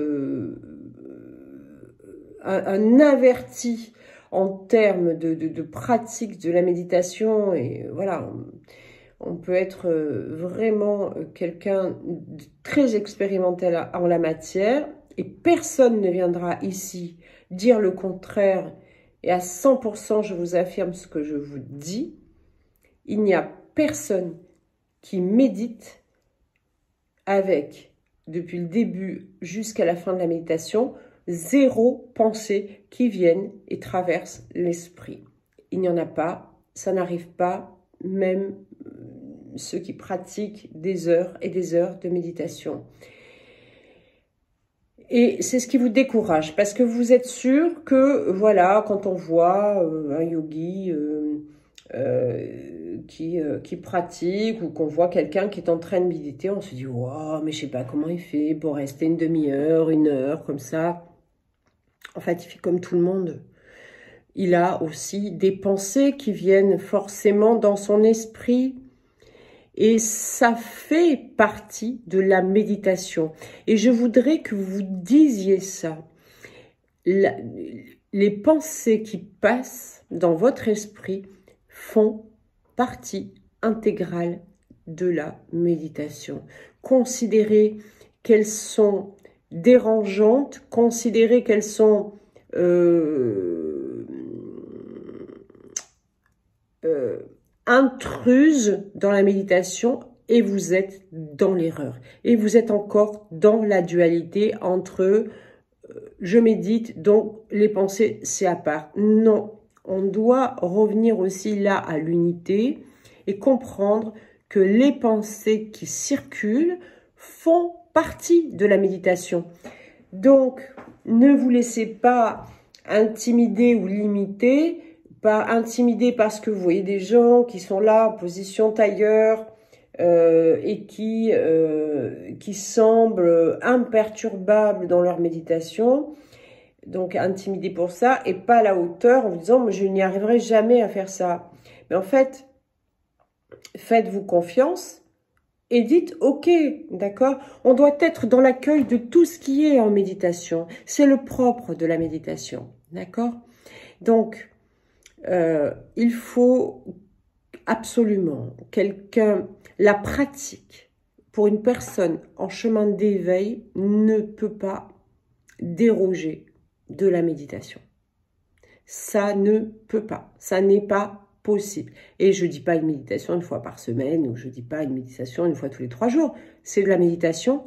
un averti en termes de pratique de la méditation, et voilà, on peut être vraiment quelqu'un de très expérimenté en la matière, et personne ne viendra ici dire le contraire, et à 100% je vous affirme ce que je vous dis, il n'y a personne qui médite avec, depuis le début jusqu'à la fin de la méditation, 0 pensée qui viennent et traversent l'esprit. Il n'y en a pas, ça n'arrive pas, même ceux qui pratiquent des heures et des heures de méditation. Et c'est ce qui vous décourage, parce que vous êtes sûr que, voilà, quand on voit un yogi qui pratique, ou qu'on voit quelqu'un qui est en train de méditer, on se dit « Waouh, mais je sais pas comment il fait pour rester une demi-heure, une heure, comme ça. » En fait, il fait comme tout le monde. Il a aussi des pensées qui viennent forcément dans son esprit. Et ça fait partie de la méditation. Et je voudrais que vous disiez ça. Les pensées qui passent dans votre esprit font partie intégrale de la méditation. Considérez qu'elles sont dérangeantes, considérez qu'elles sont intruses dans la méditation, et vous êtes dans l'erreur. Et vous êtes encore dans la dualité entre je médite, donc les pensées, c'est à part. Non, on doit revenir aussi là à l'unité et comprendre que les pensées qui circulent font partie de la méditation. Donc, ne vous laissez pas intimider ou limiter, pas intimider parce que vous voyez des gens qui sont là en position tailleur et qui semblent imperturbables dans leur méditation. Donc, intimider pour ça et pas à la hauteur en vous disant « je n'y arriverai jamais à faire ça ». Mais en fait, faites-vous confiance et dites « ok, d'accord ». On doit être dans l'accueil de tout ce qui est en méditation. C'est le propre de la méditation, d'accord. Donc, il faut absolument la pratique pour une personne en chemin d'éveil ne peut pas déroger de la méditation. Ça ne peut pas, ça n'est pas possible. Et je dis pas une méditation une fois par semaine, ou je dis pas une méditation une fois tous les 3 jours. C'est de la méditation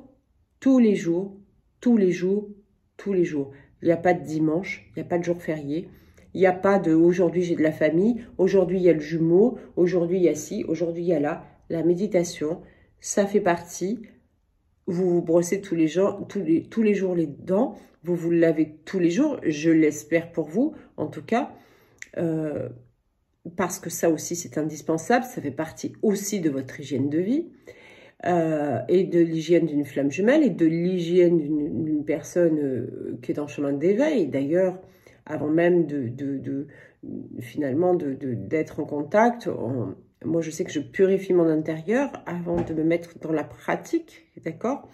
tous les jours, tous les jours, tous les jours. Il n'y a pas de dimanche, il n'y a pas de jour férié. Il n'y a pas de « aujourd'hui j'ai de la famille »,« aujourd'hui il y a le jumeau »,« aujourd'hui il y a ci »,« aujourd'hui il y a là ». La méditation, ça fait partie. Vous vous brossez tous les jours les dents, vous vous lavez tous les jours, je l'espère pour vous en tout cas, parce que ça aussi c'est indispensable, ça fait partie aussi de votre hygiène de vie. Et de l'hygiène d'une flamme jumelle et de l'hygiène d'une personne qui est en chemin d'éveil. D'ailleurs, avant même finalement d'être en contact, moi je sais que je purifie mon intérieur avant de me mettre dans la pratique, d'accord?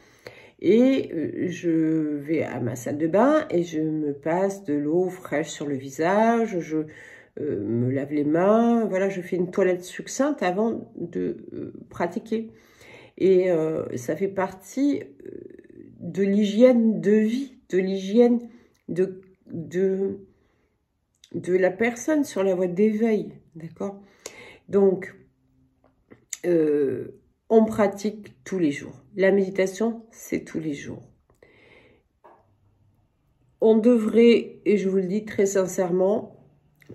Et je vais à ma salle de bain et je me passe de l'eau fraîche sur le visage, je me lave les mains, voilà, je fais une toilette succincte avant de pratiquer. Et ça fait partie de l'hygiène de vie, de l'hygiène de la personne sur la voie d'éveil, d'accord? Donc, on pratique tous les jours. La méditation, c'est tous les jours. On devrait, et je vous le dis très sincèrement,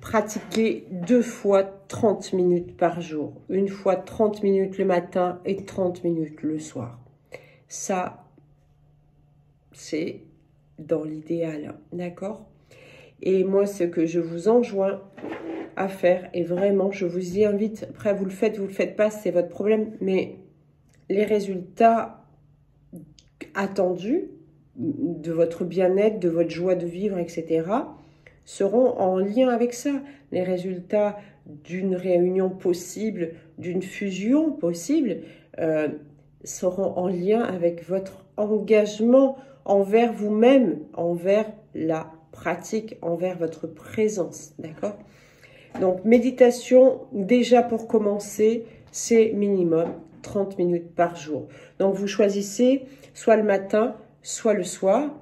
pratiquer 2 fois 30 minutes par jour. Une fois 30 minutes le matin et 30 minutes le soir. Ça, c'est dans l'idéal, d'accord? Et moi, ce que je vous enjoins à faire, et vraiment, je vous y invite, après vous le faites pas, c'est votre problème, mais les résultats attendus de votre bien-être, de votre joie de vivre, etc., seront en lien avec ça. Les résultats d'une réunion possible, d'une fusion possible, seront en lien avec votre engagement envers vous-même, envers la pratique, envers votre présence, d'accord? Donc, méditation, déjà pour commencer, c'est minimum 30 minutes par jour. Donc, vous choisissez soit le matin, soit le soir.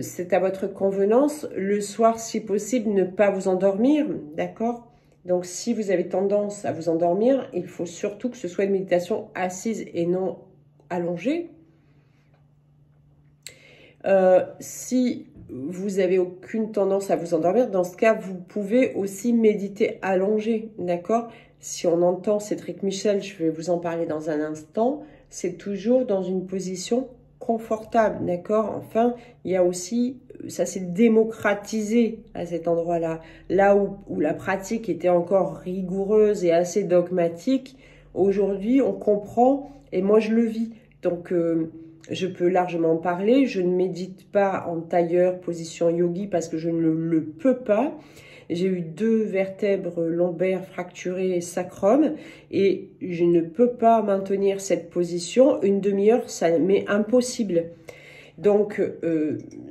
C'est à votre convenance. Le soir, si possible, ne pas vous endormir, d'accord? Donc, si vous avez tendance à vous endormir, il faut surtout que ce soit une méditation assise et non allongée. Si vous avez aucune tendance à vous endormir, dans ce cas, vous pouvez aussi méditer allongé, d'accord? Si on entend Cédric Michel, je vais vous en parler dans un instant, c'est toujours dans une position confortable, d'accord? Enfin, il y a aussi, ça s'est démocratisé à cet endroit-là. Là où la pratique était encore rigoureuse et assez dogmatique, aujourd'hui, on comprend, et moi, je le vis. Donc, je peux largement en parler. Je ne médite pas en tailleur, position yogi, parce que je ne le peux pas. J'ai eu 2 vertèbres lombaires fracturées et sacrum et je ne peux pas maintenir cette position. Une demi-heure, ça m'est impossible. Donc,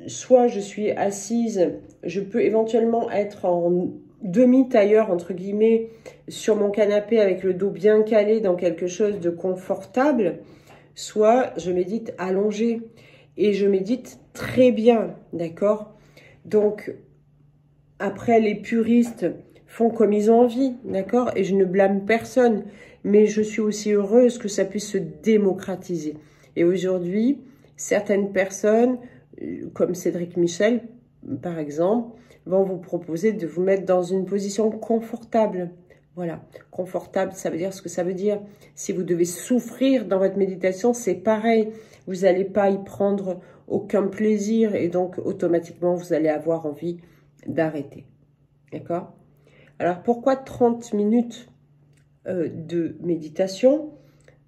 soit je suis assise, je peux éventuellement être en demi-tailleur, entre guillemets, sur mon canapé avec le dos bien calé dans quelque chose de confortable, soit je médite allongée et je médite très bien, d'accord? Donc, après, les puristes font comme ils ont envie, d'accord? Et je ne blâme personne, mais je suis aussi heureuse que ça puisse se démocratiser. Et aujourd'hui, certaines personnes, comme Cédric Michel, par exemple, vont vous proposer de vous mettre dans une position confortable. Voilà, confortable, ça veut dire ce que ça veut dire. Si vous devez souffrir dans votre méditation, c'est pareil. Vous n'allez pas y prendre aucun plaisir et donc automatiquement, vous allez avoir envie d'arrêter. D'accord? Alors, pourquoi 30 minutes de méditation?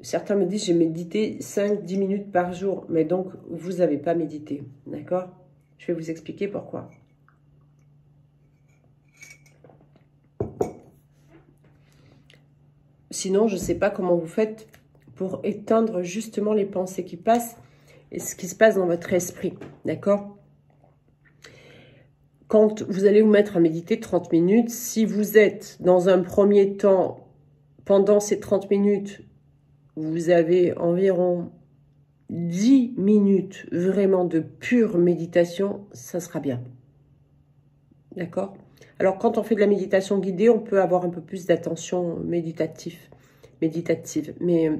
Certains me disent, j'ai médité 5-10 minutes par jour. Mais donc, vous n'avez pas médité. D'accord? Je vais vous expliquer pourquoi. Sinon, je ne sais pas comment vous faites pour éteindre justement les pensées qui passent et ce qui se passe dans votre esprit. D'accord? Quand vous allez vous mettre à méditer 30 minutes, si vous êtes dans un premier temps, pendant ces 30 minutes, vous avez environ 10 minutes vraiment de pure méditation, ça sera bien. D'accord? Alors, quand on fait de la méditation guidée, on peut avoir un peu plus d'attention méditative. Mais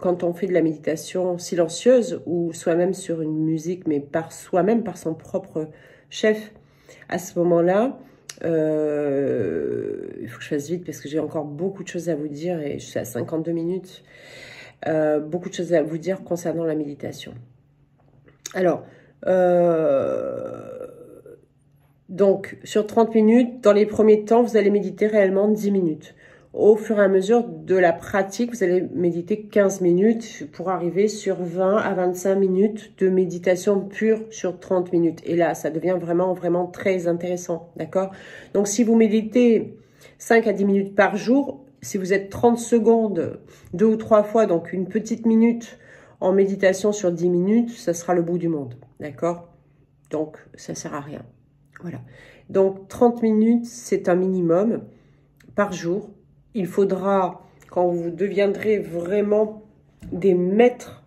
quand on fait de la méditation silencieuse ou soi-même sur une musique, mais par soi-même, par son propre chef, à ce moment-là, il faut que je fasse vite parce que j'ai encore beaucoup de choses à vous dire et je suis à 52 minutes. Beaucoup de choses à vous dire concernant la méditation. Alors, donc, sur 30 minutes, dans les premiers temps, vous allez méditer réellement 10 minutes. Au fur et à mesure de la pratique, vous allez méditer 15 minutes pour arriver sur 20 à 25 minutes de méditation pure sur 30 minutes. Et là, ça devient vraiment très intéressant, d'accord? Donc, si vous méditez 5 à 10 minutes par jour, si vous êtes 30 secondes 2 ou 3 fois, donc une petite minute en méditation sur 10 minutes, ça sera le bout du monde, d'accord? Donc, ça sert à rien. Voilà. Donc, 30 minutes, c'est un minimum par jour. Il faudra, quand vous deviendrez vraiment des maîtres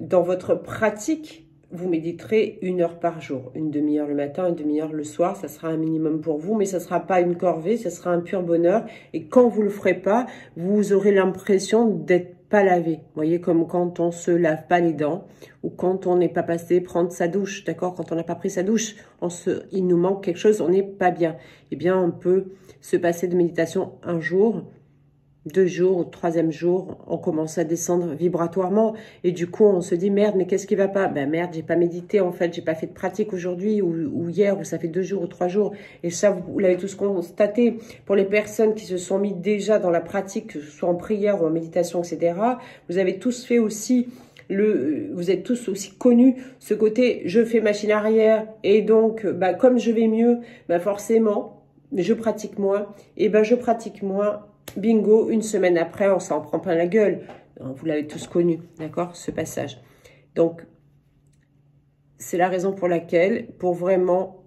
dans votre pratique, vous méditerez 1 heure par jour. Une demi-heure le matin, une demi-heure le soir. Ça sera un minimum pour vous, mais ça ne sera pas une corvée, ça sera un pur bonheur. Et quand vous ne le ferez pas, vous aurez l'impression d'être pas lavé. Vous voyez, comme quand on se lave pas les dents ou quand on n'est pas passé prendre sa douche, d'accord? Quand on n'a pas pris sa douche, il nous manque quelque chose, on n'est pas bien. Eh bien, on peut se passer de méditation 1 jour, 2 jours, au 3e jour, on commence à descendre vibratoirement et du coup, on se dit merde, mais qu'est-ce qui va pas? Ben merde, j'ai pas médité en fait, j'ai pas fait de pratique aujourd'hui ou hier, ou ça fait 2 jours ou 3 jours. Et ça, vous l'avez tous constaté. Pour les personnes qui se sont mis déjà dans la pratique, que ce soit en prière ou en méditation, etc., vous avez tous fait aussi vous êtes tous aussi connus ce côté je fais machine arrière et donc bah, comme je vais mieux, bah, forcément je pratique moins et ben je pratique moins. Bingo, 1 semaine après, on s'en prend plein la gueule. Vous l'avez tous connu, d'accord, ce passage. Donc, c'est la raison pour laquelle, pour vraiment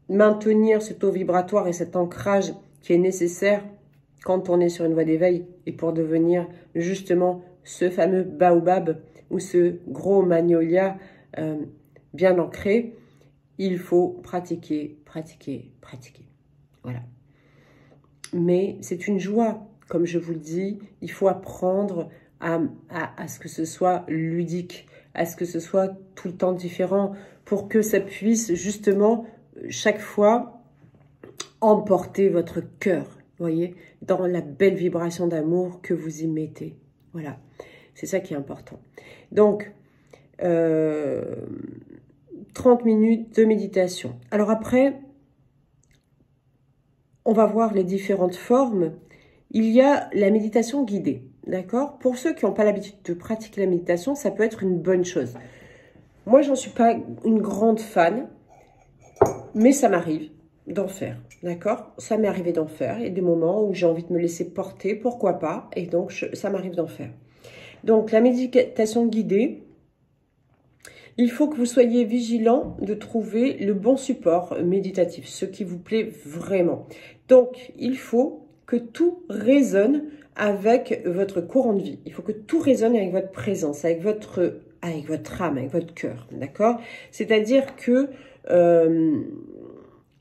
maintenir ce taux vibratoire et cet ancrage qui est nécessaire quand on est sur une voie d'éveil et pour devenir justement ce fameux baobab ou ce gros magnolia bien ancré, il faut pratiquer. Voilà. Mais c'est une joie, comme je vous le dis, il faut apprendre à ce que ce soit ludique, à ce que ce soit tout le temps différent, pour que ça puisse justement, chaque fois, emporter votre cœur, vous voyez, dans la belle vibration d'amour que vous y mettez. Voilà. C'est ça qui est important. Donc, 30 minutes de méditation. Alors après, on va voir les différentes formes. Il y a la méditation guidée, d'accord? Pour ceux qui n'ont pas l'habitude de pratiquer la méditation, ça peut être une bonne chose. Moi, j'en suis pas une grande fan, mais ça m'arrive d'en faire, d'accord? Ça m'est arrivé d'en faire. Il y a des moments où j'ai envie de me laisser porter, pourquoi pas? Et donc, ça m'arrive d'en faire. Donc, la méditation guidée, il faut que vous soyez vigilant de trouver le bon support méditatif, ce qui vous plaît vraiment. Donc, il faut que tout résonne avec votre courant de vie. Il faut que tout résonne avec votre présence, avec votre âme, avec votre cœur, d'accord? C'est-à-dire que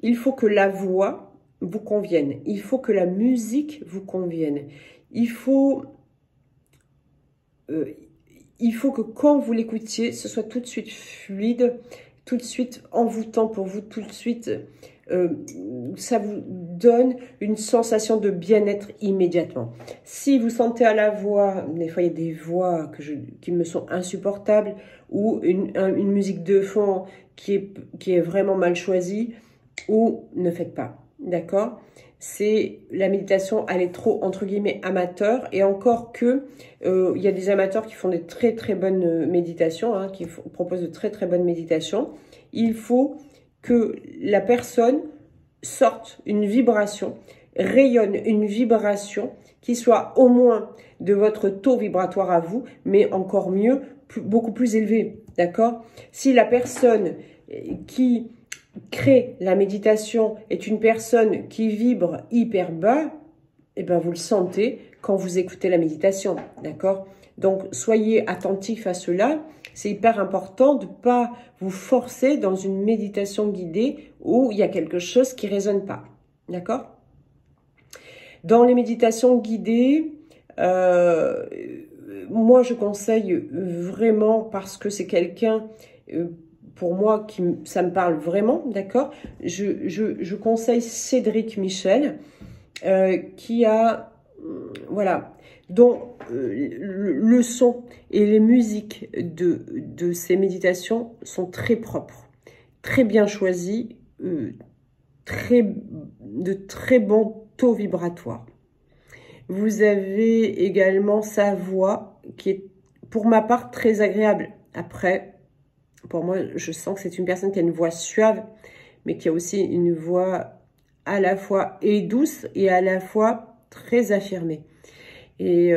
il faut que la voix vous convienne. Il faut que la musique vous convienne. Il faut que quand vous l'écoutiez, ce soit tout de suite fluide, tout de suite envoûtant pour vous, tout de suite, ça vous donne une sensation de bien-être immédiatement. Si vous sentez à la voix, des fois il y a des voix qui me sont insupportables, ou une musique de fond qui est vraiment mal choisie, ou ne faites pas, d'accord? C'est la méditation, elle est trop entre guillemets amateur, et encore que il y a des amateurs qui font des très très bonnes méditations, hein, qui proposent de très très bonnes méditations. Il faut que la personne sorte une vibration, rayonne une vibration qui soit au moins de votre taux vibratoire à vous, mais encore mieux, beaucoup plus élevé, d'accord? Si la personne qui crée la méditation est une personne qui vibre hyper bas, et ben vous le sentez quand vous écoutez la méditation, d'accord? Donc soyez attentifs à cela. C'est hyper important de ne pas vous forcer dans une méditation guidée où il y a quelque chose qui ne résonne pas, d'accord? Dans les méditations guidées, moi je conseille vraiment, parce que c'est quelqu'un pour moi, ça me parle vraiment, d'accord? Je conseille Cédric Michel, qui a, voilà, dont le son et les musiques de ces méditations sont très propres, très bien choisis, de très bons taux vibratoires. Vous avez également sa voix, qui est, pour ma part, très agréable. Après, pour moi, je sens que c'est une personne qui a une voix suave, mais qui a aussi une voix à la fois douce et à la fois très affirmée. Et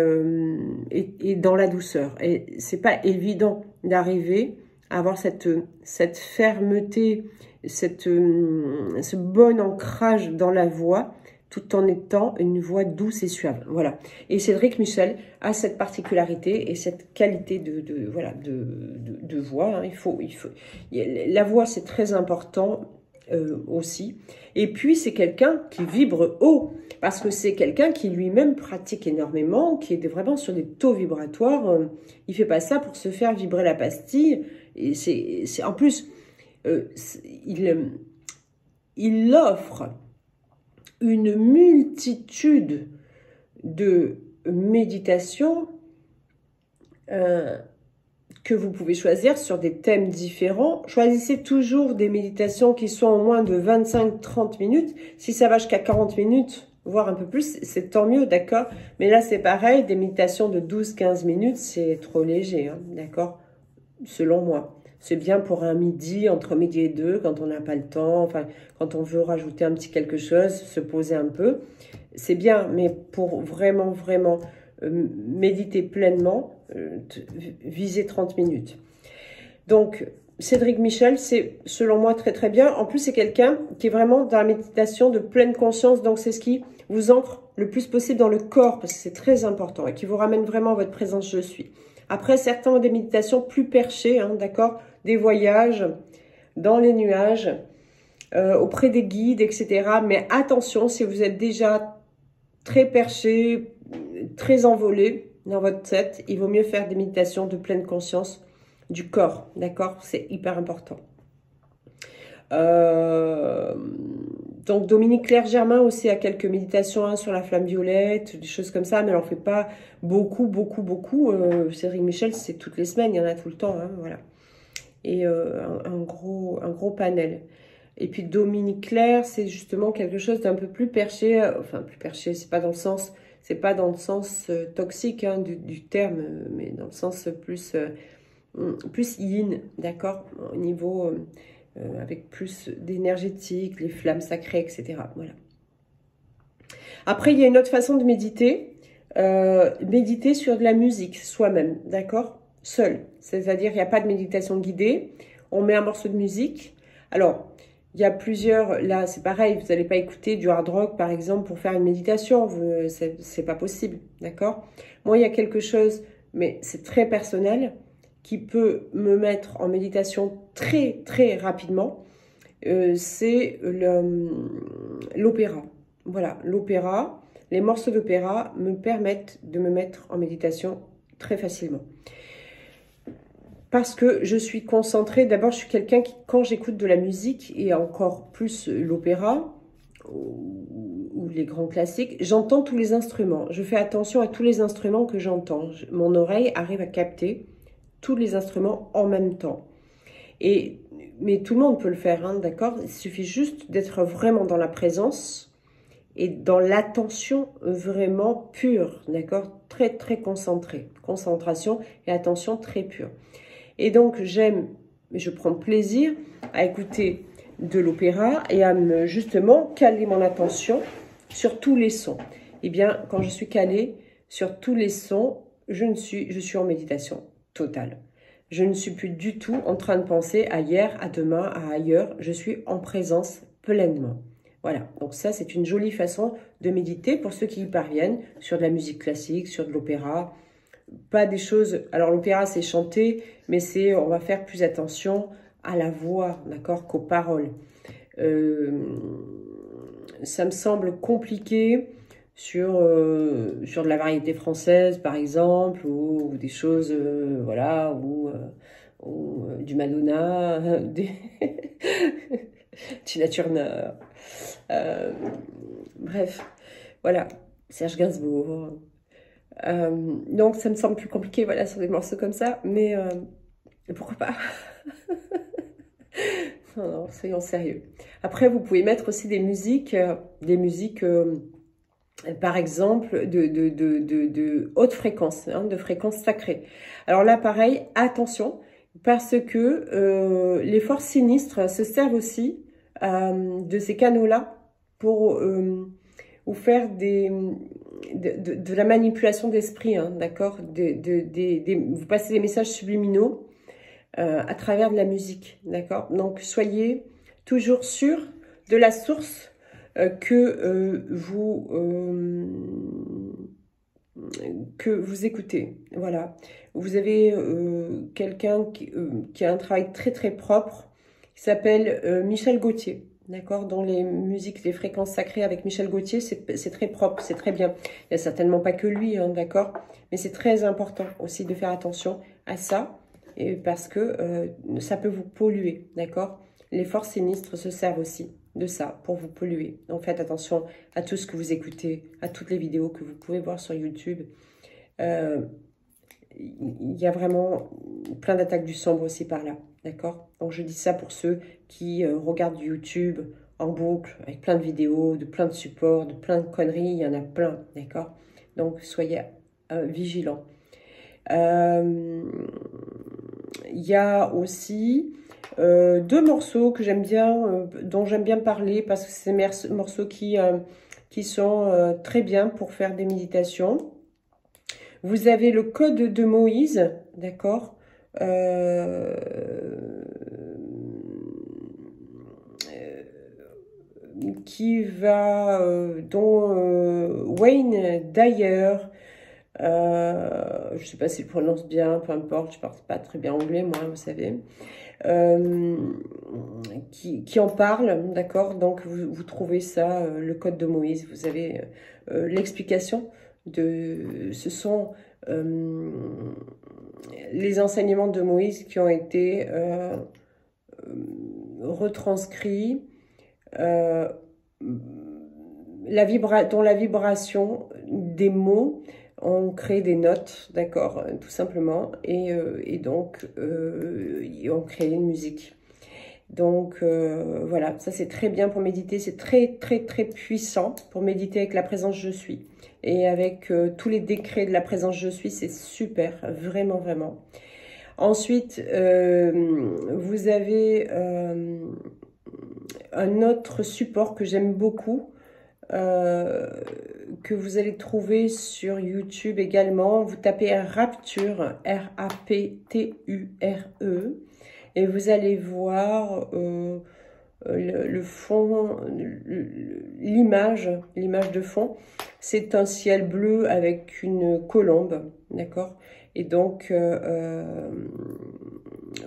dans la douceur. Et c'est pas évident d'arriver à avoir cette fermeté, ce bon ancrage dans la voix, tout en étant une voix douce et suave. Voilà. Et Cédric Michel a cette particularité et cette qualité de voix. Hein. La voix, c'est très important aussi. Et puis, c'est quelqu'un qui vibre haut, parce que c'est quelqu'un qui lui-même pratique énormément, qui est vraiment sur des taux vibratoires. Il fait pas ça pour se faire vibrer la pastille. Et c'est en plus, il offre une multitude de méditations que vous pouvez choisir sur des thèmes différents. Choisissez toujours des méditations qui sont en moins de 25-30 minutes. Si ça va jusqu'à 40 minutes, voire un peu plus, c'est tant mieux, d'accord? Mais là, c'est pareil, des méditations de 12-15 minutes, c'est trop léger, hein, d'accord? Selon moi. C'est bien pour un midi, entre midi et 2, quand on n'a pas le temps, enfin, quand on veut rajouter un petit quelque chose, se poser un peu. C'est bien, mais pour vraiment, vraiment méditer pleinement, visez 30 minutes. Donc, Cédric Michel, c'est selon moi très très bien. En plus, c'est quelqu'un qui est vraiment dans la méditation de pleine conscience, donc c'est ce qui vous ancre le plus possible dans le corps, parce que c'est très important, et qui vous ramène vraiment à votre présence je suis. Après, certains ont des méditations plus perchées, hein, d'accord? Des voyages dans les nuages, auprès des guides, etc. Mais attention, si vous êtes déjà très perché, très envolé dans votre tête, il vaut mieux faire des méditations de pleine conscience du corps, d'accord? C'est hyper important. Donc, Dominique Clerc-Germain aussi a quelques méditations hein, sur la flamme violette, des choses comme ça, mais elle n'en fait pas beaucoup, beaucoup, beaucoup. Cédric Michel, c'est toutes les semaines, il y en a tout le temps, hein, voilà. Et un gros panel. Et puis Dominique Clerc, c'est justement quelque chose d'un peu plus perché, enfin plus perché, c'est pas dans le sens toxique hein, du terme, mais dans le sens plus yin, d'accord, au niveau avec plus d'énergétique, les flammes sacrées, etc. Voilà. Après, il y a une autre façon de méditer, méditer sur de la musique soi-même, d'accord, seul. C'est-à-dire, il n'y a pas de méditation guidée. On met un morceau de musique. Alors, il y a plusieurs, là c'est pareil, vous n'allez pas écouter du hard rock par exemple pour faire une méditation, c'est pas possible, d'accord? Moi il y a quelque chose, mais c'est très personnel, qui peut me mettre en méditation très très rapidement, c'est l'opéra. Voilà, l'opéra, les morceaux d'opéra me permettent de me mettre en méditation très facilement. Parce que je suis concentrée, d'abord je suis quelqu'un qui, quand j'écoute de la musique, et encore plus l'opéra, ou les grands classiques, j'entends tous les instruments. Je fais attention à tous les instruments que j'entends. Mon oreille arrive à capter tous les instruments en même temps. Mais tout le monde peut le faire, hein, d'accord? Il suffit juste d'être vraiment dans la présence et dans l'attention vraiment pure, d'accord? Très, très concentrée. Concentration et attention très pure. Et donc, je prends plaisir à écouter de l'opéra et à justement caler mon attention sur tous les sons. Eh bien, quand je suis calée sur tous les sons, je suis en méditation totale. Je ne suis plus du tout en train de penser à hier, à demain, à ailleurs. Je suis en présence pleinement. Voilà, donc ça, c'est une jolie façon de méditer pour ceux qui y parviennent sur de la musique classique, sur de l'opéra. Pas des choses... Alors, l'opéra, c'est chanter, mais on va faire plus attention à la voix, d'accord, qu'aux paroles. Ça me semble compliqué sur de la variété française, par exemple, ou des choses, voilà, ou du Madonna, Tina Turner. Bref, voilà, Serge Gainsbourg. Donc, ça me semble plus compliqué, voilà, sur des morceaux comme ça, mais pourquoi pas? Non, non, soyons sérieux. Après, vous pouvez mettre aussi des musiques par exemple, de haute fréquence, hein, de fréquence sacrée. Alors là, pareil, attention, parce que les forces sinistres se servent aussi de ces canaux-là pour vous faire de la manipulation d'esprit, hein, d'accord, vous passez des messages subliminaux à travers de la musique, d'accord. Donc, soyez toujours sûr de la source que vous écoutez. Voilà. Vous avez quelqu'un qui a un travail très très propre, qui s'appelle Michel Gauthier. D'accord, dans les musiques, les fréquences sacrées avec Michel Gauthier, c'est très propre, c'est très bien. Il n'y a certainement pas que lui, hein, d'accord, mais c'est très important aussi de faire attention à ça, et parce que ça peut vous polluer, d'accord. Les forces sinistres se servent aussi de ça pour vous polluer. Donc faites attention à tout ce que vous écoutez, à toutes les vidéos que vous pouvez voir sur YouTube. Il y a vraiment plein d'attaques du sombre aussi par là, d'accord? Donc je dis ça pour ceux qui regardent YouTube en boucle, avec plein de vidéos, de plein de supports, de plein de conneries, il y en a plein, d'accord? Donc soyez vigilants. Il y a aussi deux morceaux que j'aime bien, dont j'aime bien parler, parce que c'est des morceaux qui sont très bien pour faire des méditations. Vous avez le code de Moïse, d'accord, qui va, dont Wayne Dyer, je ne sais pas s'il prononce bien, peu importe, je ne parle pas très bien anglais, moi, vous savez, qui en parle, d'accord, donc vous trouvez ça, le code de Moïse, vous avez l'explication. Ce sont les enseignements de Moïse qui ont été retranscrits dans la vibration des mots, on crée des notes, d'accord, tout simplement, et donc on crée une musique. Donc voilà, ça c'est très bien pour méditer, c'est très très très puissant pour méditer avec la présence je suis. Et avec tous les décrets de la présence je suis, c'est super, vraiment vraiment. Ensuite, vous avez un autre support que j'aime beaucoup, que vous allez trouver sur YouTube également. Vous tapez Rapture, R-A-P-T-U-R-E, et vous allez voir le fond, l'image de fond. C'est un ciel bleu avec une colombe, d'accord? Et donc,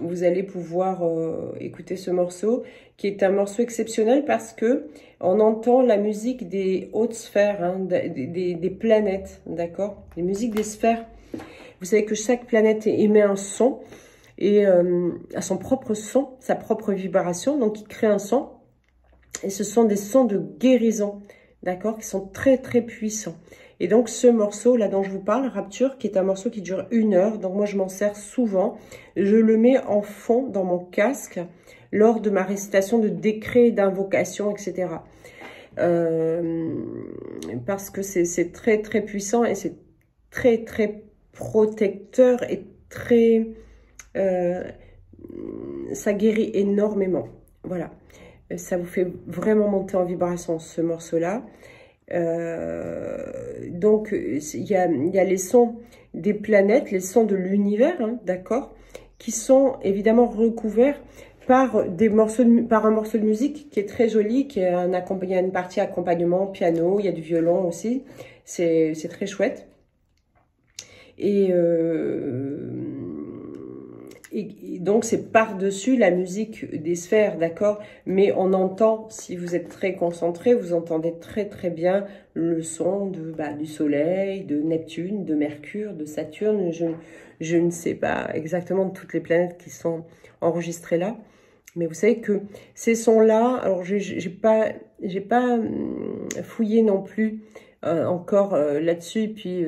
vous allez pouvoir écouter ce morceau, qui est un morceau exceptionnel parce que on entend la musique des hautes sphères, hein, des planètes, d'accord? Les musiques des sphères. Vous savez que chaque planète émet un son et a son propre son, sa propre vibration, donc il crée un son. Et ce sont des sons de guérison, d'accord, qui sont très très puissants. Et donc ce morceau là dont je vous parle, Rapture, qui est un morceau qui dure 1 heure, donc moi je m'en sers souvent, je le mets en fond dans mon casque lors de ma récitation de décrets, d'invocations, etc. Parce que c'est très très puissant et c'est très très protecteur et très... ça guérit énormément, voilà. Ça vous fait vraiment monter en vibration ce morceau-là. Donc, il y a les sons des planètes, les sons de l'univers, hein, d'accord, qui sont évidemment recouverts par par un morceau de musique qui est très joli, qui est il y a une partie accompagnement, piano, il y a du violon aussi. C'est très chouette. Et donc, c'est par-dessus la musique des sphères, d'accord? Mais on entend, si vous êtes très concentré, vous entendez très très bien le son du Soleil, de Neptune, de Mercure, de Saturne. Je ne sais pas exactement toutes les planètes qui sont enregistrées là. Mais vous savez que ces sons-là, alors j'ai pas fouillé non plus encore là-dessus. Puis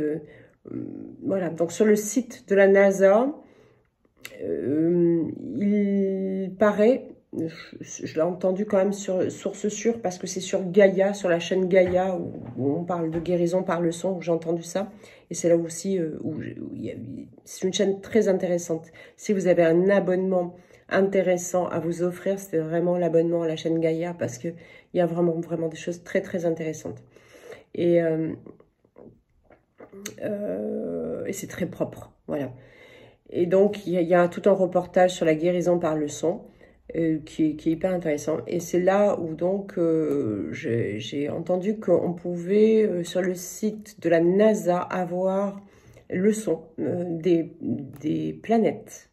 voilà, donc sur le site de la NASA, il paraît, je l'ai entendu quand même sur source sûre, parce que c'est sur Gaïa, sur la chaîne Gaïa, où on parle de guérison par le son, où j'ai entendu ça. Et c'est là aussi c'est une chaîne très intéressante. Si vous avez un abonnement intéressant à vous offrir, c'est vraiment l'abonnement à la chaîne Gaïa, parce qu'il y a vraiment, vraiment des choses très, très intéressantes. Et c'est très propre, voilà. Et donc, il y a tout un reportage sur la guérison par le son qui est hyper intéressant. Et c'est là où donc j'ai entendu qu'on pouvait, sur le site de la NASA, avoir le son des planètes.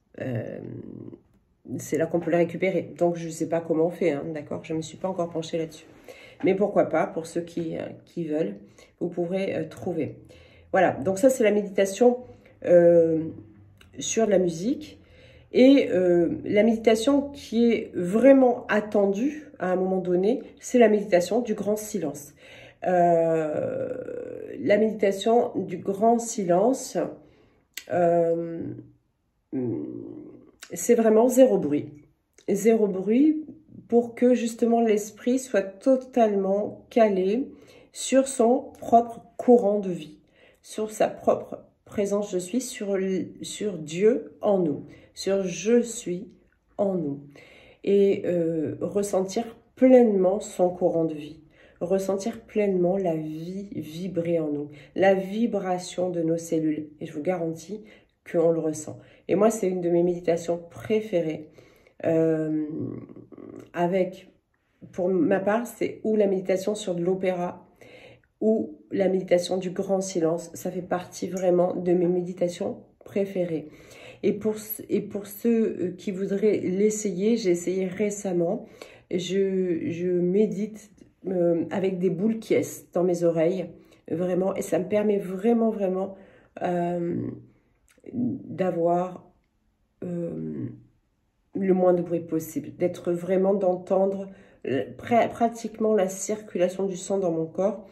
C'est là qu'on peut le récupérer. Donc, je ne sais pas comment on fait, hein, d'accord? Je ne me suis pas encore penchée là-dessus. Mais pourquoi pas, pour ceux qui veulent, vous pourrez trouver. Voilà, donc ça, c'est la méditation sur la musique. Et la méditation qui est vraiment attendue à un moment donné, c'est la méditation du grand silence. La méditation du grand silence, c'est vraiment zéro bruit. Zéro bruit pour que justement l'esprit soit totalement calé sur son propre courant de vie, sur sa propre présence je suis, sur Dieu en nous, sur je suis en nous. Et ressentir pleinement son courant de vie, ressentir pleinement la vie vibrer en nous, la vibration de nos cellules. Et je vous garantis qu'on le ressent. Et moi, c'est une de mes méditations préférées. Pour ma part, c'est ou la méditation sur de l'opéra, ou la méditation du grand silence. Ça fait partie vraiment de mes méditations préférées. Et pour ceux qui voudraient l'essayer, j'ai essayé récemment. Je médite avec des boules qui est dans mes oreilles, vraiment. Et ça me permet vraiment, vraiment d'avoir le moins de bruit possible. D'entendre pratiquement la circulation du sang dans mon corps,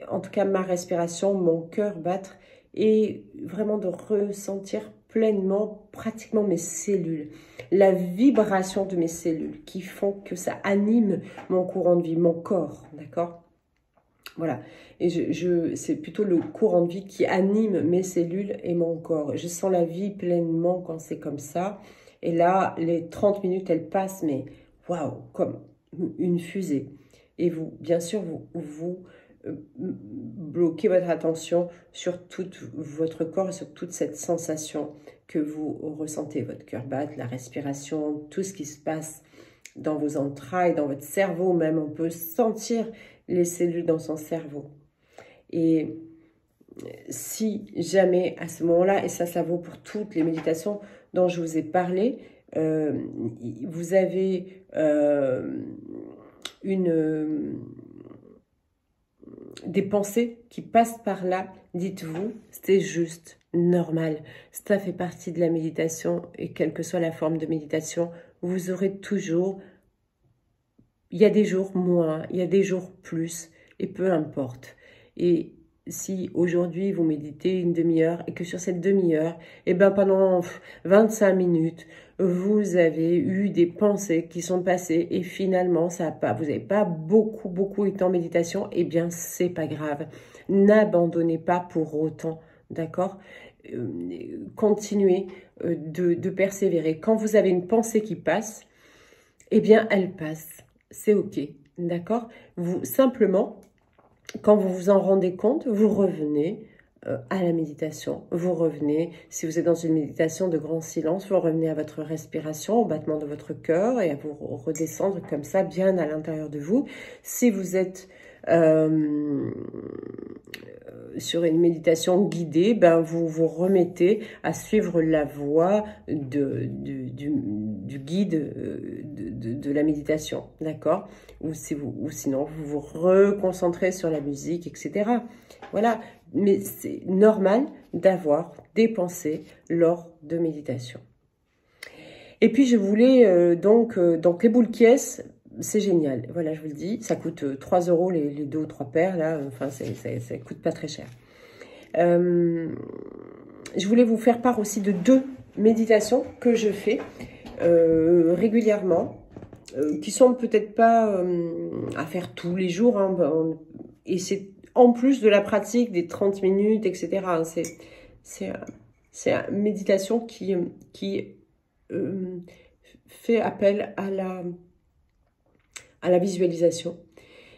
en tout cas ma respiration, mon cœur battre, et vraiment de ressentir pleinement pratiquement mes cellules, la vibration de mes cellules qui font que ça anime mon courant de vie, mon corps, d'accord? Voilà, et c'est plutôt le courant de vie qui anime mes cellules et mon corps. Je sens la vie pleinement quand c'est comme ça. Et là, les 30 minutes, elles passent, mais waouh, comme une fusée. Et vous, bien sûr, vous bloquez votre attention sur tout votre corps et sur toute cette sensation que vous ressentez. Votre cœur bat, la respiration, tout ce qui se passe dans vos entrailles, dans votre cerveau même. On peut sentir les cellules dans son cerveau. Et si jamais à ce moment-là, et ça vaut pour toutes les méditations dont je vous ai parlé, vous avez des pensées qui passent par là, dites-vous, c'est juste normal. Ça fait partie de la méditation et quelle que soit la forme de méditation, vous aurez toujours, il y a des jours moins, il y a des jours plus, et peu importe. Et si aujourd'hui vous méditez une demi-heure et que sur cette demi-heure, et ben pendant 25 minutes, vous avez eu des pensées qui sont passées et finalement ça a pas, vous n'avez pas beaucoup été en méditation, et bien c'est pas grave. N'abandonnez pas pour autant, d'accord? Continuez de persévérer. Quand vous avez une pensée qui passe, eh bien elle passe, c'est ok, d'accord? Vous simplement, quand vous vous en rendez compte, vous revenez à la méditation. Vous revenez, si vous êtes dans une méditation de grand silence, vous revenez à votre respiration, au battement de votre cœur et à vous redescendre comme ça, bien à l'intérieur de vous. Si vous êtes sur une méditation guidée, ben vous vous remettez à suivre la voie du guide de la méditation, d'accord? Ou sinon, vous vous reconcentrez sur la musique, etc. Voilà, mais c'est normal d'avoir des pensées lors de méditation. Et puis, je voulais donc les boules caisses, c'est génial. Voilà, je vous le dis, ça coûte 3 € les 2 ou 3 paires, là, enfin, ça coûte pas très cher. Je voulais vous faire part aussi de 2 méditations que je fais régulièrement, qui sont peut-être pas à faire tous les jours, hein, et c'est en plus de la pratique des 30 minutes, etc. C'est une méditation qui fait appel à la visualisation.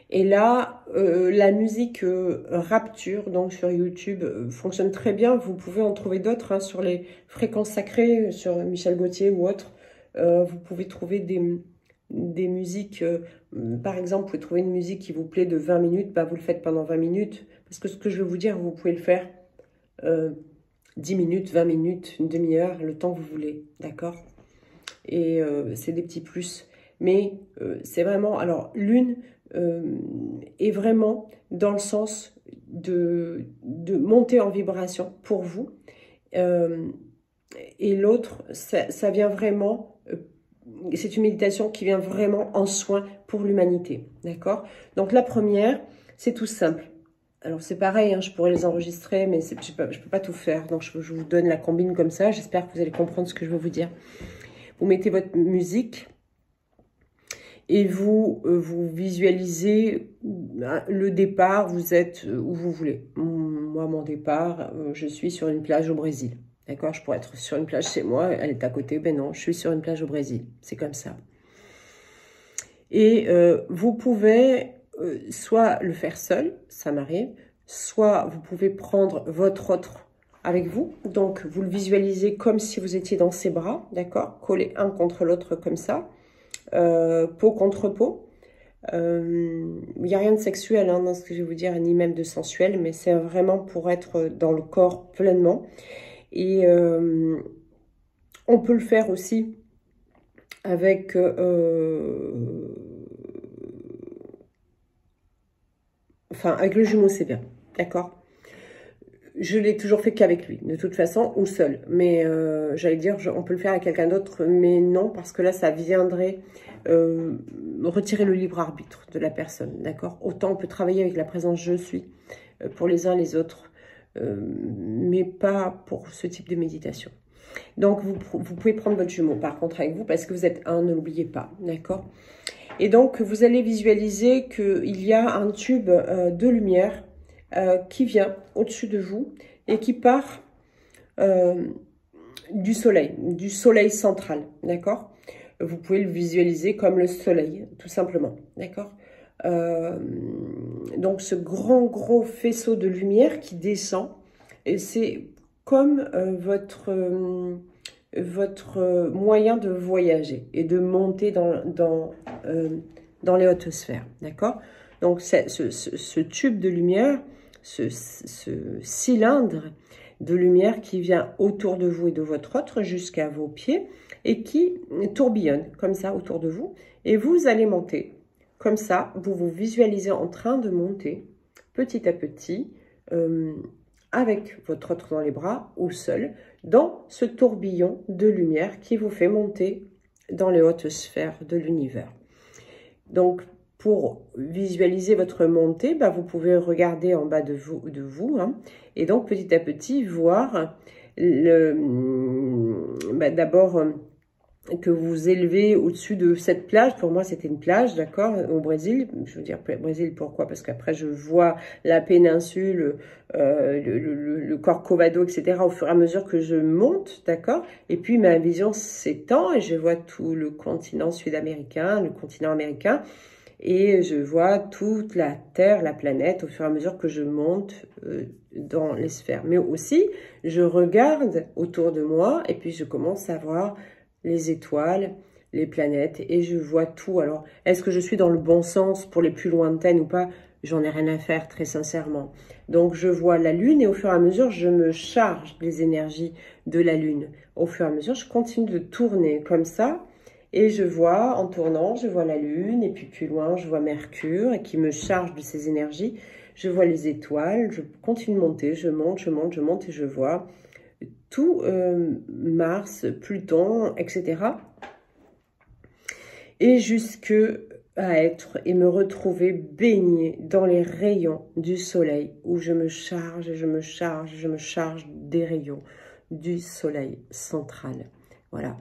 Et là, la musique Rapture, donc sur YouTube, fonctionne très bien. Vous pouvez en trouver d'autres hein, sur les fréquences sacrées, sur Michel Gauthier ou autre. Vous pouvez trouver des musiques, par exemple, vous pouvez trouver une musique qui vous plaît de 20 minutes, bah, vous le faites pendant 20 minutes. Parce que ce que je vais vous dire, vous pouvez le faire 10 minutes, 20 minutes, une demi-heure, le temps que vous voulez, d'accord? Et c'est des petits plus. Mais c'est vraiment, alors l'une est vraiment dans le sens de monter en vibration pour vous. Et l'autre, ça vient vraiment, c'est une méditation qui vient vraiment en soin pour l'humanité, d'accord? Donc la première, c'est tout simple. Alors c'est pareil, hein, je pourrais les enregistrer, mais je peux pas tout faire. Donc je vous donne la combine comme ça, j'espère que vous allez comprendre ce que je veux vous dire. Vous mettez votre musique et vous visualisez le départ, vous êtes où vous voulez. Moi, mon départ, je suis sur une plage au Brésil. D'accord? Je pourrais être sur une plage chez moi, elle est à côté. Ben non, je suis sur une plage au Brésil. C'est comme ça. Et vous pouvez soit le faire seul, ça m'arrive, soit vous pouvez prendre votre autre avec vous. Donc, vous le visualisez comme si vous étiez dans ses bras, d'accord? Collés un contre l'autre comme ça, peau contre peau. Il n'y a rien de sexuel hein, dans ce que je vais vous dire, ni même de sensuel, mais c'est vraiment pour être dans le corps pleinement. Et on peut le faire aussi avec avec le jumeau, c'est bien, d'accord? je l'ai toujours fait qu'avec lui, de toute façon, ou seul. Mais j'allais dire, on peut le faire avec quelqu'un d'autre, mais non, parce que là, ça viendrait retirer le libre arbitre de la personne, d'accord? Autant on peut travailler avec la présence je suis pour les uns les autres, mais pas pour ce type de méditation. Donc, vous pouvez prendre votre jumeau, par contre, avec vous, parce que vous êtes un, ne l'oubliez pas, d'accord? Et donc, vous allez visualiser qu'il y a un tube de lumière qui vient au-dessus de vous et qui part du soleil central, d'accord? Vous pouvez le visualiser comme le soleil, tout simplement, d'accord? Donc, ce gros faisceau de lumière qui descend, et c'est comme votre moyen de voyager et de monter dans les hautes sphères, d'accord? Donc, ce tube de lumière, ce cylindre de lumière qui vient autour de vous et de votre autre jusqu'à vos pieds et qui tourbillonne comme ça autour de vous. Et vous allez monter comme ça, vous vous visualisez en train de monter petit à petit avec votre autre dans les bras ou seul dans ce tourbillon de lumière qui vous fait monter dans les hautes sphères de l'univers. Donc, pour visualiser votre montée, bah, vous pouvez regarder en bas de vous hein, et donc petit à petit voir d'abord que vous vous élevez au-dessus de cette plage. Pour moi, c'était une plage, d'accord, au Brésil. Je veux dire Brésil, pourquoi? Parce qu'après, je vois la péninsule, le Corcovado, etc. au fur et à mesure que je monte, d'accord. Et puis, ma vision s'étend et je vois tout le continent sud-américain, le continent américain. Et je vois toute la Terre, la planète, au fur et à mesure que je monte dans les sphères. Mais aussi, je regarde autour de moi et puis je commence à voir les étoiles, les planètes et je vois tout. Alors, est-ce que je suis dans le bon sens pour les plus lointaines ou pas? J'en ai rien à faire, très sincèrement. Donc, je vois la Lune et au fur et à mesure, je me charge des énergies de la Lune. Au fur et à mesure, je continue de tourner comme ça. Et je vois, en tournant, je vois la Lune, et puis plus loin, je vois Mercure, et qui me charge de ses énergies. Je vois les étoiles, je continue de monter, je monte, et je vois tout Mars, Pluton, etc. Et jusque à être et me retrouver baignée dans les rayons du soleil, où je me charge, je me charge des rayons du soleil central. Voilà.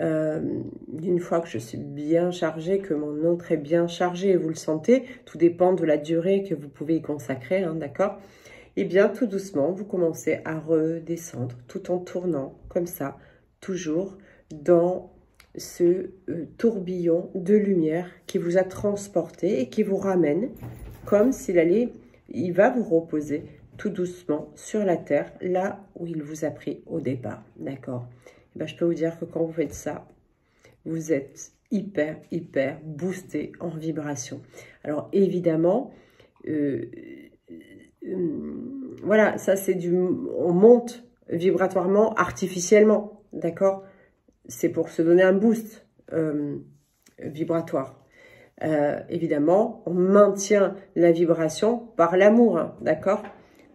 Une fois que je suis bien chargée, que mon autre est bien chargé, et vous le sentez, tout dépend de la durée que vous pouvez y consacrer, hein, d'accord? Et bien, tout doucement, vous commencez à redescendre, tout en tournant, comme ça, toujours dans ce tourbillon de lumière qui vous a transporté et qui vous ramène, comme il va vous reposer tout doucement sur la terre, là où il vous a pris au départ, d'accord? Ben, je peux vous dire que quand vous faites ça, vous êtes hyper boosté en vibration. Alors évidemment, voilà, ça c'est on monte vibratoirement, artificiellement, d'accord? C'est pour se donner un boost vibratoire. Évidemment, on maintient la vibration par l'amour, hein, d'accord?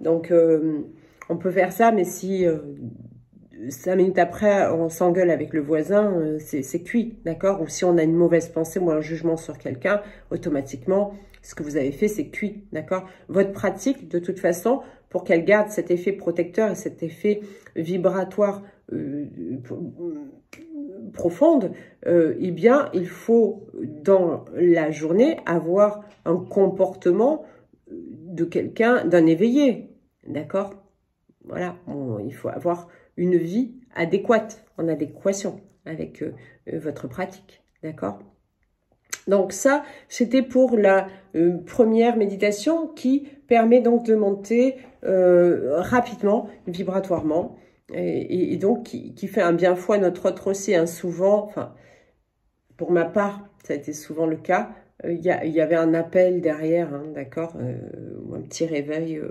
Donc, on peut faire ça, mais si 5 minutes après, on s'engueule avec le voisin, c'est cuit, d'accord? Ou si on a une mauvaise pensée ou un jugement sur quelqu'un, automatiquement, ce que vous avez fait, c'est cuit, d'accord? Votre pratique, de toute façon, pour qu'elle garde cet effet protecteur et cet effet vibratoire profonde, eh bien, il faut, dans la journée, avoir un comportement de quelqu'un, d'un éveillé, d'accord? Voilà, il faut avoir une vie adéquate, en adéquation avec votre pratique, d'accord? Donc ça, c'était pour la première méditation qui permet donc de monter rapidement, vibratoirement, et donc qui fait un bien fou à notre autre aussi, hein, souvent, enfin, pour ma part, ça a été souvent le cas, il y avait un appel derrière, hein, d'accord, un petit réveil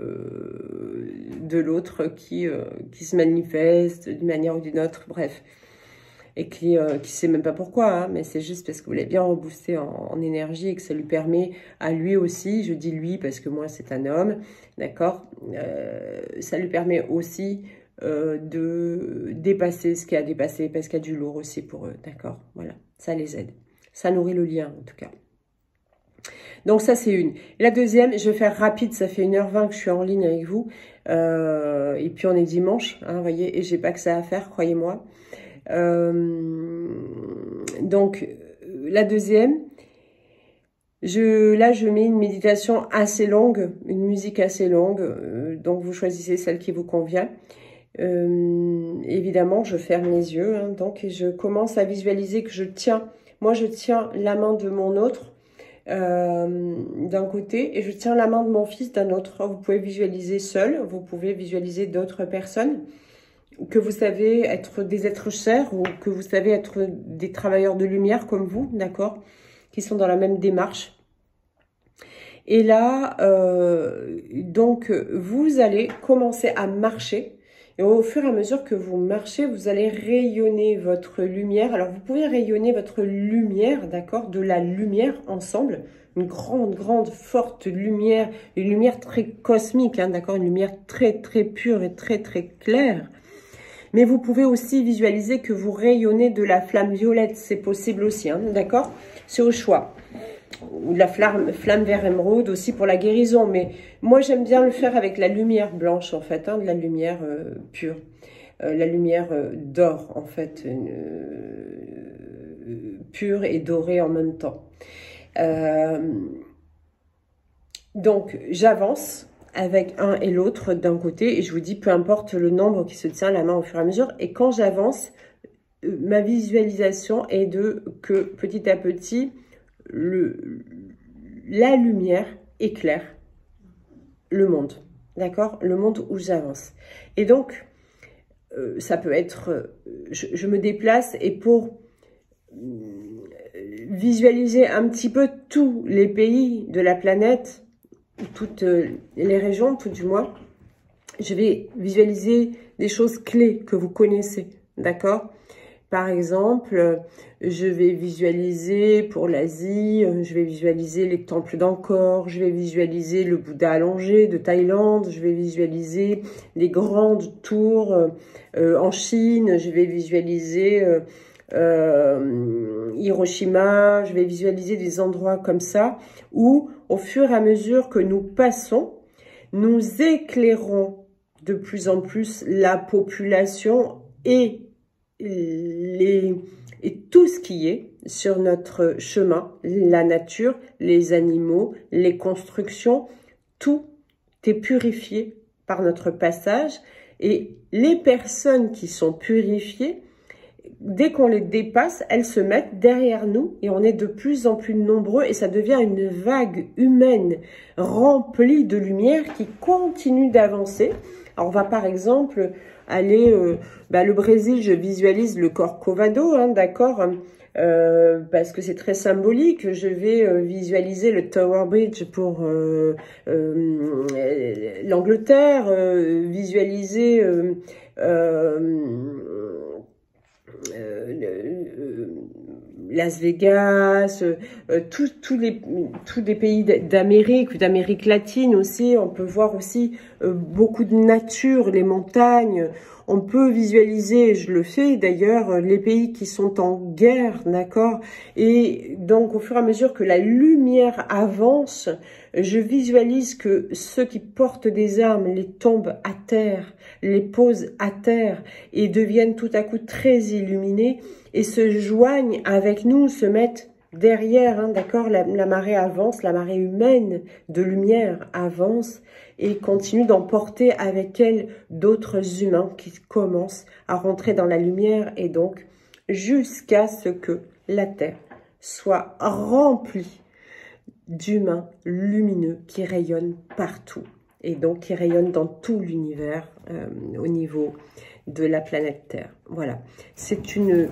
de l'autre qui se manifeste d'une manière ou d'une autre, bref. et qui sait même pas pourquoi, hein, mais c'est juste parce que vous l'avez bien reboosté en énergie et que ça lui permet à lui aussi, je dis lui parce que moi c'est un homme, d'accord, ça lui permet aussi de dépasser ce qu'il y a à dépasser parce qu'il y a du lourd aussi pour eux, d'accord, voilà, ça les aide, ça nourrit le lien en tout cas. Donc ça c'est une. La deuxième, je vais faire rapide, ça fait 1h20 que je suis en ligne avec vous, et puis on est dimanche, hein, vous voyez, et j'ai pas que ça à faire, croyez-moi. Donc la deuxième, là je mets une méditation assez longue, une musique assez longue, donc vous choisissez celle qui vous convient. Évidemment je ferme les yeux, hein, donc et je commence à visualiser que je tiens la main de mon autre d'un côté et je tiens la main de mon fils d'un autre. Vous pouvez visualiser seul, vous pouvez visualiser d'autres personnes que vous savez être des êtres chers ou que vous savez être des travailleurs de lumière comme vous, d'accord, qui sont dans la même démarche. Et là, donc, vous allez commencer à marcher. Et au fur et à mesure que vous marchez, vous allez rayonner votre lumière. Alors, vous pouvez rayonner votre lumière, d'accord, de la lumière ensemble. Une grande, grande, forte lumière. Une lumière très cosmique, hein, d'accord, une lumière très, très pure et très, très claire. Mais vous pouvez aussi visualiser que vous rayonnez de la flamme violette. C'est possible aussi, hein, d'accord? C'est au choix. Ou de la flamme vert émeraude aussi pour la guérison. Mais moi, j'aime bien le faire avec la lumière blanche, en fait, hein, de la lumière pure. La lumière d'or, en fait, pure et dorée en même temps. Donc, j'avance avec un et l'autre d'un côté, et je vous dis, peu importe le nombre qui se tient la main au fur et à mesure, et quand j'avance, ma visualisation est de que petit à petit, la lumière éclaire le monde, d'accord, le monde où j'avance. Et donc, ça peut être, je me déplace, et pour visualiser un petit peu tous les pays de la planète, toutes les régions, tout du moins, je vais visualiser des choses clés que vous connaissez, d'accord? Par exemple, je vais visualiser pour l'Asie, je vais visualiser les temples d'Angkor, je vais visualiser le Bouddha allongé de Thaïlande, je vais visualiser les grandes tours en Chine, je vais visualiser Hiroshima, je vais visualiser des endroits comme ça où, au fur et à mesure que nous passons, nous éclairons de plus en plus la population et tout ce qui est sur notre chemin, la nature, les animaux, les constructions, tout est purifié par notre passage. Et les personnes qui sont purifiées, dès qu'on les dépasse, elles se mettent derrière nous et on est de plus en plus nombreux et ça devient une vague humaine remplie de lumière qui continue d'avancer. Alors on va par exemple aller, le Brésil, je visualise le Corcovado, hein, d'accord, parce que c'est très symbolique. Je vais visualiser le Tower Bridge pour l'Angleterre, visualiser Las Vegas, tous les pays d'Amérique latine aussi. On peut voir aussi beaucoup de nature, les montagnes. On peut visualiser, je le fais d'ailleurs, les pays qui sont en guerre, d'accord? Et donc, au fur et à mesure que la lumière avance, je visualise que ceux qui portent des armes les tombent à terre, les posent à terre et deviennent tout à coup très illuminés et se joignent avec nous, se mettent derrière, hein, d'accord, la marée avance, la marée humaine de lumière avance et continue d'emporter avec elle d'autres humains qui commencent à rentrer dans la lumière et donc jusqu'à ce que la Terre soit remplie d'humains lumineux qui rayonnent partout et donc qui rayonnent dans tout l'univers au niveau de la planète Terre. Voilà, c'est une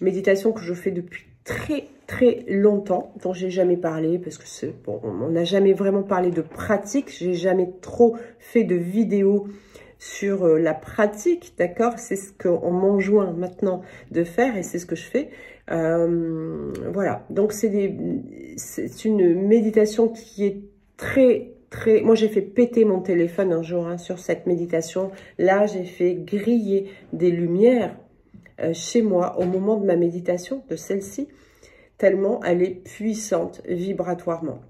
méditation que je fais depuis très longtemps, dont j'ai jamais parlé parce que bon, on n'a jamais vraiment parlé de pratique. J'ai jamais trop fait de vidéos sur la pratique, d'accord? C'est ce qu'on m'enjoint maintenant de faire et c'est ce que je fais. Voilà, donc c'est une méditation qui est très... Moi, j'ai fait péter mon téléphone un jour hein, sur cette méditation. Là, j'ai fait griller des lumières chez moi au moment de ma méditation, de celle-ci, tellement elle est puissante vibratoirement.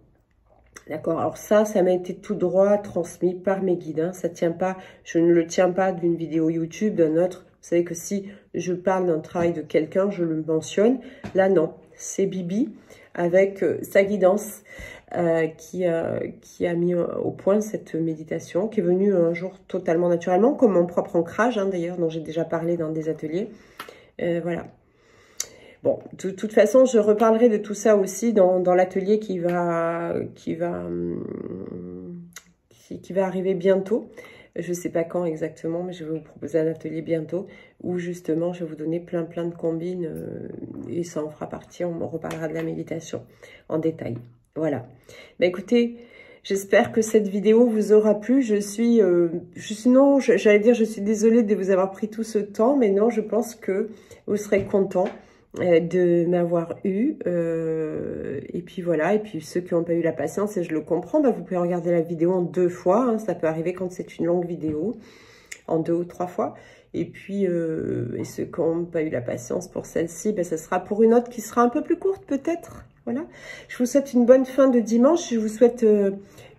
D'accord, alors ça m'a été tout droit transmis par mes guides. Hein. Ça tient pas, je ne le tiens pas d'une vidéo YouTube, d'un autre. Vous savez que si je parle d'un travail de quelqu'un, je le mentionne. Là, non, c'est Bibi avec sa guidance qui a mis au point cette méditation, qui est venue un jour totalement naturellement, comme mon propre ancrage, hein, d'ailleurs, dont j'ai déjà parlé dans des ateliers. Voilà. Bon, de toute façon, je reparlerai de tout ça aussi dans l'atelier qui va arriver bientôt. Je ne sais pas quand exactement, mais je vais vous proposer un atelier bientôt où justement, je vais vous donner plein de combines et ça en fera partie. On reparlera de la méditation en détail. Voilà. Bah, écoutez, j'espère que cette vidéo vous aura plu. Je suis désolée de vous avoir pris tout ce temps, mais non, je pense que vous serez contents de m'avoir eu et puis voilà, et puis ceux qui n'ont pas eu la patience, et je le comprends, bah vous pouvez regarder la vidéo en 2 fois, hein, ça peut arriver quand c'est une longue vidéo, en 2 ou 3 fois, et puis et ceux qui n'ont pas eu la patience pour celle-ci, bah, ça sera pour une autre qui sera un peu plus courte peut-être, voilà. Je vous souhaite une bonne fin de dimanche, je vous souhaite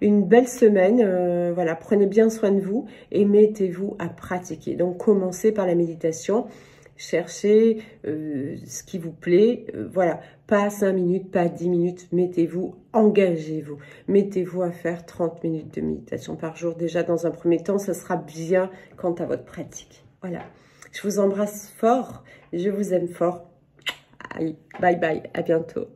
une belle semaine, voilà, prenez bien soin de vous et mettez-vous à pratiquer, donc commencez par la méditation. Cherchez ce qui vous plaît, voilà, pas 5 minutes, pas 10 minutes, mettez-vous, engagez-vous, mettez-vous à faire 30 minutes de méditation par jour. Déjà, dans un premier temps, ça sera bien quant à votre pratique. Voilà, je vous embrasse fort, je vous aime fort. Allez, bye bye, à bientôt.